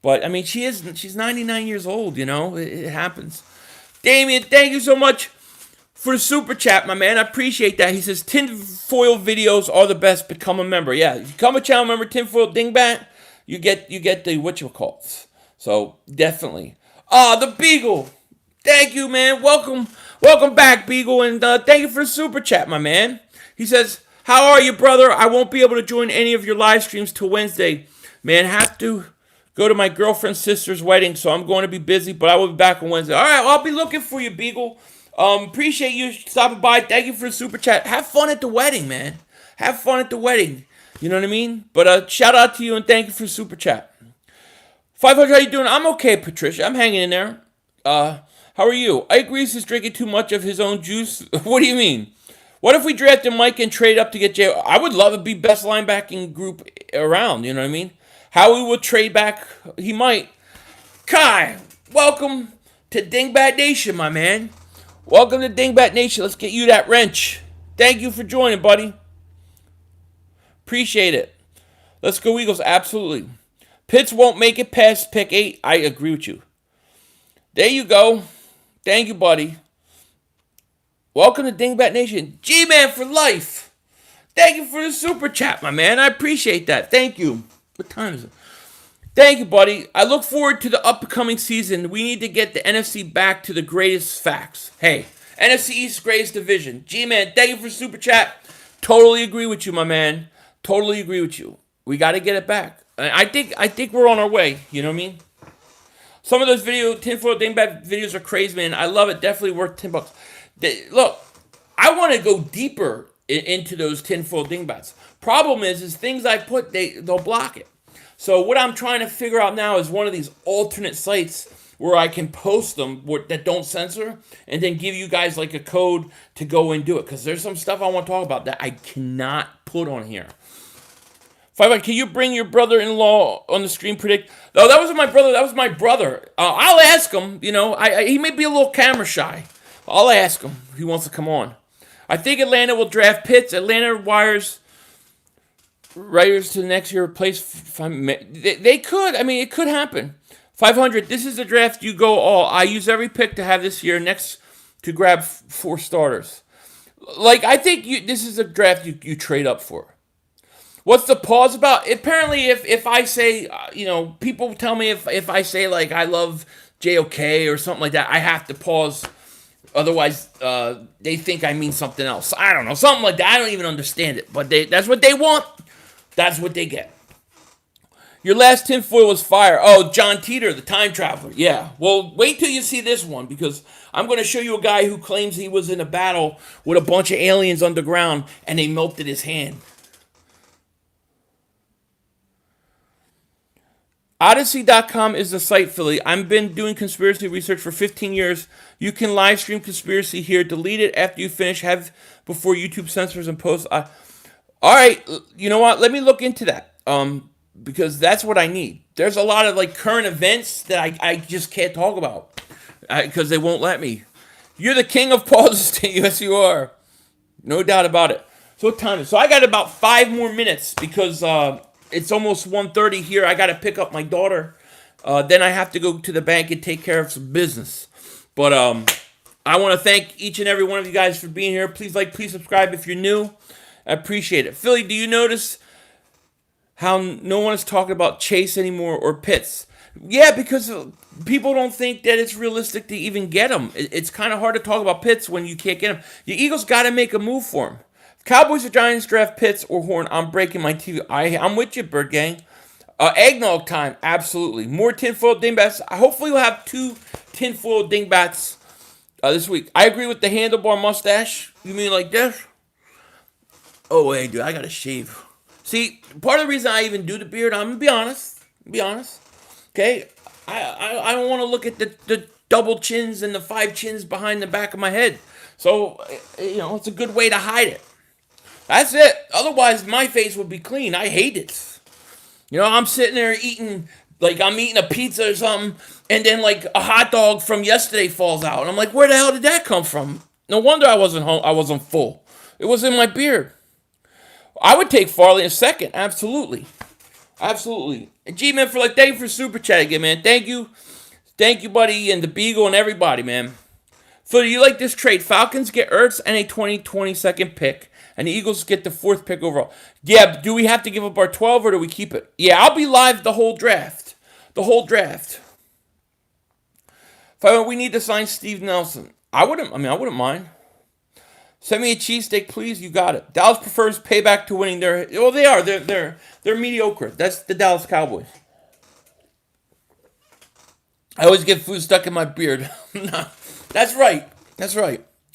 But I mean, she's 99 years old. You know, it happens. Damien, thank you so much for the super chat, my man. I appreciate that. He says tinfoil videos are the best. Become a member. Yeah, if you become a channel member, tinfoil dingbat, you get the whatchamacallit. So definitely. The Beagle. Thank you, man. Welcome back, Beagle, and thank you for the super chat, my man. He says, "How are you, brother? I won't be able to join any of your live streams till Wednesday. Man, have to go to my girlfriend's sister's wedding, so I'm going to be busy, but I will be back on Wednesday." All right, well, I'll be looking for you, Beagle. Appreciate you stopping by. Thank you for the super chat. Have fun at the wedding, man. Have fun at the wedding. You know what I mean? But shout out to you and thank you for the super chat. 500, how you doing? I'm okay, Patricia. I'm hanging in there. How are you? Ike Reese is drinking too much of his own juice. What do you mean? What if we drafted Mike and trade up to get Jay? I would love to be best linebacking group around. You know what I mean? Howie will trade back. He might. Kai, welcome to Dingbat Nation, my man. Welcome to Dingbat Nation. Let's get you that wrench. Thank you for joining, buddy. Appreciate it. Let's go Eagles. Absolutely. Pitts won't make it past pick 8. I agree with you. There you go. Thank you, buddy. Welcome to Dingbat Nation. G-Man for life. Thank you for the super chat, my man. I appreciate that. Thank you. What time is it? Thank you, buddy. I look forward to the upcoming season. We need to get the NFC back to the greatest facts. Hey, NFC East greatest division. G-Man, thank you for super chat. Totally agree with you, my man. Totally agree with you. We got to get it back. I think we're on our way. You know what I mean? Some of those tinfoil dingbat videos are crazy, man. I love it. Definitely worth $10. Look, I want to go deeper into those tinfoil dingbats. Problem is things I put, they'll block it. So what I'm trying to figure out now is one of these alternate sites where I can post them that don't censor and then give you guys like a code to go and do it. Because there's some stuff I want to talk about that I cannot put on here. Can you bring your brother-in-law on the screen predict? No, that wasn't my brother. That was my brother. I'll ask him. You know, he may be a little camera shy. I'll ask him if he wants to come on. I think Atlanta will draft Pitts. Atlanta writers to the next year replace. They could. I mean, it could happen. 500. This is the draft you go all. I use every pick to have this year next to grab 4 starters. Like, I think this is a draft you trade up for. What's the pause about? Apparently, if I say, people tell me if I say, like, I love JOK or something like that, I have to pause. Otherwise, they think I mean something else. I don't know. Something like that. I don't even understand it. But that's what they want. That's what they get. Your last tinfoil was fire. Oh, John Teeter, the time traveler. Yeah. Well, wait till you see this one, because I'm going to show you a guy who claims he was in a battle with a bunch of aliens underground, and they melted his hand. Odyssey.com is the site, Philly. I've been doing conspiracy research for 15 years. You can live stream conspiracy here. Delete it after you finish. Have before YouTube censors and posts. All right, you know what? Let me look into that. Because that's what I need. There's a lot of like current events that I just can't talk about because they won't let me. You're the king of pauses. Yes, you are. No doubt about it. So what time is it? So I got about 5 more minutes because it's almost 1:30 here. I got to pick up my daughter. Then I have to go to the bank and take care of some business. But I want to thank each and every one of you guys for being here. Please please subscribe if you're new. I appreciate it. Philly, do you notice how no one is talking about Chase anymore or Pitts? Yeah, because people don't think that it's realistic to even get him. It's kind of hard to talk about Pitts when you can't get him. The Eagles got to make a move for him. If Cowboys or Giants draft Pitts or Horn, I'm breaking my TV. I'm with you, Bird Gang. Eggnog time, absolutely. More tinfoil dingbats. Hopefully we'll have 2 tinfoil dingbats This week. I agree with the handlebar mustache. You mean like this? Oh, wait, dude, I gotta shave. See, part of the reason I even do the beard, I'm gonna be honest. Okay? I don't want to look at the double chins and the 5 chins behind the back of my head. So, it's a good way to hide it. That's it. Otherwise, my face would be clean. I hate it. I'm sitting there eating, like I'm eating a pizza or something, and then like a hot dog from yesterday falls out. And I'm like, where the hell did that come from? No wonder I wasn't full. It was in my beard. I would take Farley in second. Absolutely. And G-Man for thank you for super chat again, man. Thank you, buddy, and the Beagle and everybody, man. Phil, do you like this trade? Falcons get Ertz and a 22nd pick, and the Eagles get the 4th pick overall. Yeah, do we have to give up our 12 or do we keep it? Yeah, I'll be live the whole draft. We need to sign Steve Nelson. I wouldn't mind. Send me a cheesesteak, please. You got it. Dallas prefers payback to winning their... Well, they are. They're mediocre. That's the Dallas Cowboys. I always get food stuck in my beard. That's right.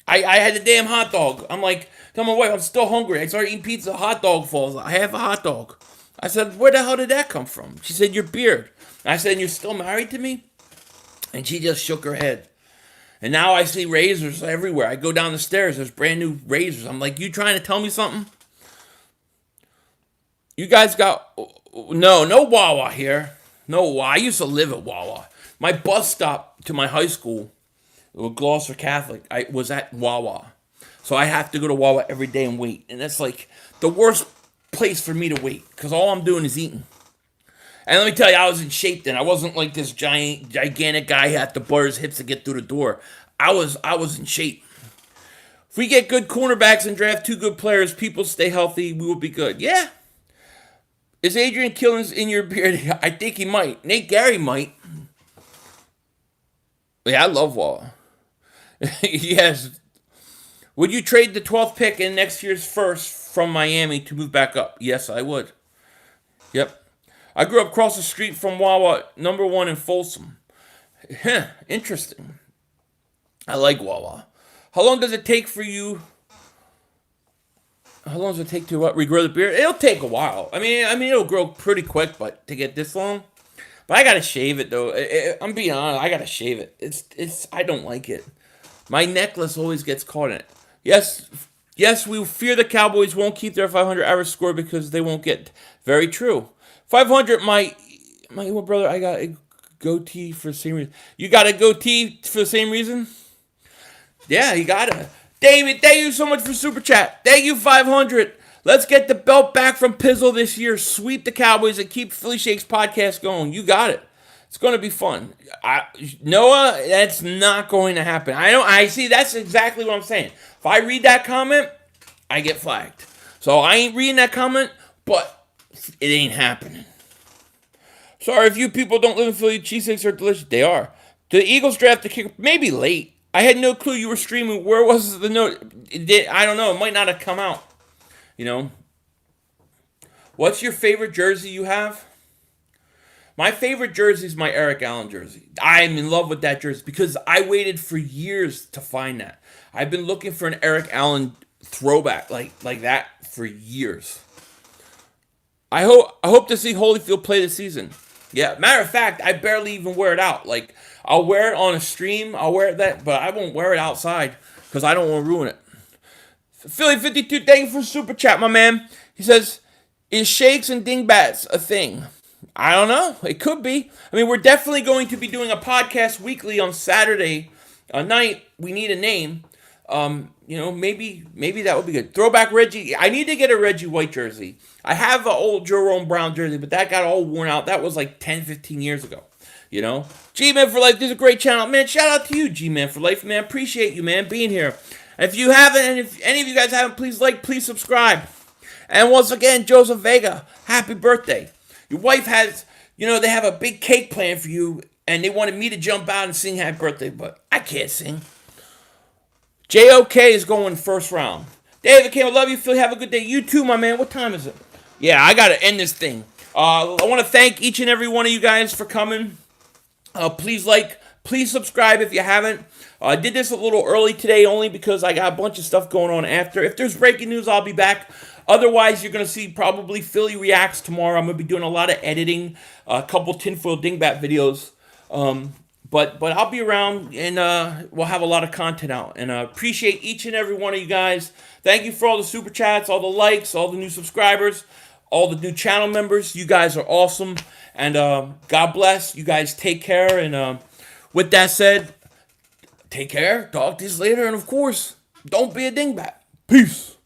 I had a damn hot dog. I'm like, tell my wife, I'm still hungry. I started eating pizza. Hot dog falls. I have a hot dog. I said, where the hell did that come from? She said, your beard. I said, you're still married to me? And she just shook her head. And now I see razors everywhere. I go down the stairs. There's brand new razors. I'm like, you trying to tell me something? You guys got... No Wawa here. No Wawa. I used to live at Wawa. My bus stop to my high school, Gloucester Catholic, I was at Wawa. So I have to go to Wawa every day and wait. And that's like the worst place for me to wait. Because all I'm doing is eating. And let me tell you, I was in shape then. I wasn't like this gigantic guy who had to butter his hips to get through the door. I was in shape. If we get good cornerbacks and draft 2 good players, people stay healthy, we will be good. Yeah. Is Adrian Killins in your beard? I think he might. Nate Gary might. Yeah, I love Wawa. Yes. Would you trade the 12th pick in next year's first from Miami to move back up? Yes, I would. Yep. I grew up across the street from Wawa, number 1 in Folsom. Interesting. I like Wawa. How long does it take to regrow the beard? It'll take a while. I mean, it'll grow pretty quick, but to get this long. But I gotta shave it though. I'm being honest. I gotta shave it. It's. I don't like it. My necklace always gets caught in it. Yes. We fear the Cowboys won't keep their 500 average score because they won't get. Very true. 500. My little brother. I got a goatee for the same reason. You got a goatee for the same reason? Yeah, you got it. David, thank you so much for super chat. Thank you, 500. Let's get the belt back from Pizzle this year. Sweep the Cowboys and keep Philly Shakes podcast going. You got it. It's going to be fun. Noah, that's not going to happen. I see. That's exactly what I'm saying. If I read that comment, I get flagged. So I ain't reading that comment, but it ain't happening. Sorry if you people don't live in Philly. Cheesesteaks are delicious. They are. The Eagles draft the kicker. Maybe late. I had no clue you were streaming. Where was the note? I don't know. It might not have come out. What's your favorite jersey you have? My favorite jersey is my Eric Allen jersey. I'm in love with that jersey because I waited for years to find that. I've been looking for an Eric Allen throwback like that for years. I hope to see Holyfield play this season. Yeah, matter of fact, I barely even wear it out. Like, I'll wear it on a stream, but I won't wear it outside because I don't want to ruin it. Philly52, thank you for super chat, my man. He says, is shakes and dingbats a thing? I don't know. It could be. I mean, we're definitely going to be doing a podcast weekly on Saturday night. We need a name. Maybe that would be good. Throwback Reggie. I need to get a Reggie White jersey. I have an old Jerome Brown jersey, but that got all worn out. That was like 10, 15 years ago. G-Man for Life. This is a great channel. Man, shout out to you, G-Man for Life. Man, appreciate you, man, being here. And if you haven't, and if any of you guys haven't, please subscribe. And once again, Joseph Vega, happy birthday. Your wife has, they have a big cake planned for you, and they wanted me to jump out and sing happy birthday, but I can't sing. JOK is going first round. David Kim, I love you, Phil. Have a good day. You too, my man. What time is it? Yeah, I got to end this thing. I want to thank each and every one of you guys for coming. Please like, Please subscribe if you haven't. I did this a little early today only because I got a bunch of stuff going on after. If there's breaking news, I'll be back. Otherwise, you're going to see probably Philly Reacts tomorrow. I'm going to be doing a lot of editing, a couple tinfoil dingbat videos. But I'll be around, and we'll have a lot of content out. And I appreciate each and every one of you guys. Thank you for all the super chats, all the likes, all the new subscribers, all the new channel members. You guys are awesome. And God bless. You guys take care. And with that said, take care. Talk to you later. And of course, don't be a dingbat. Peace.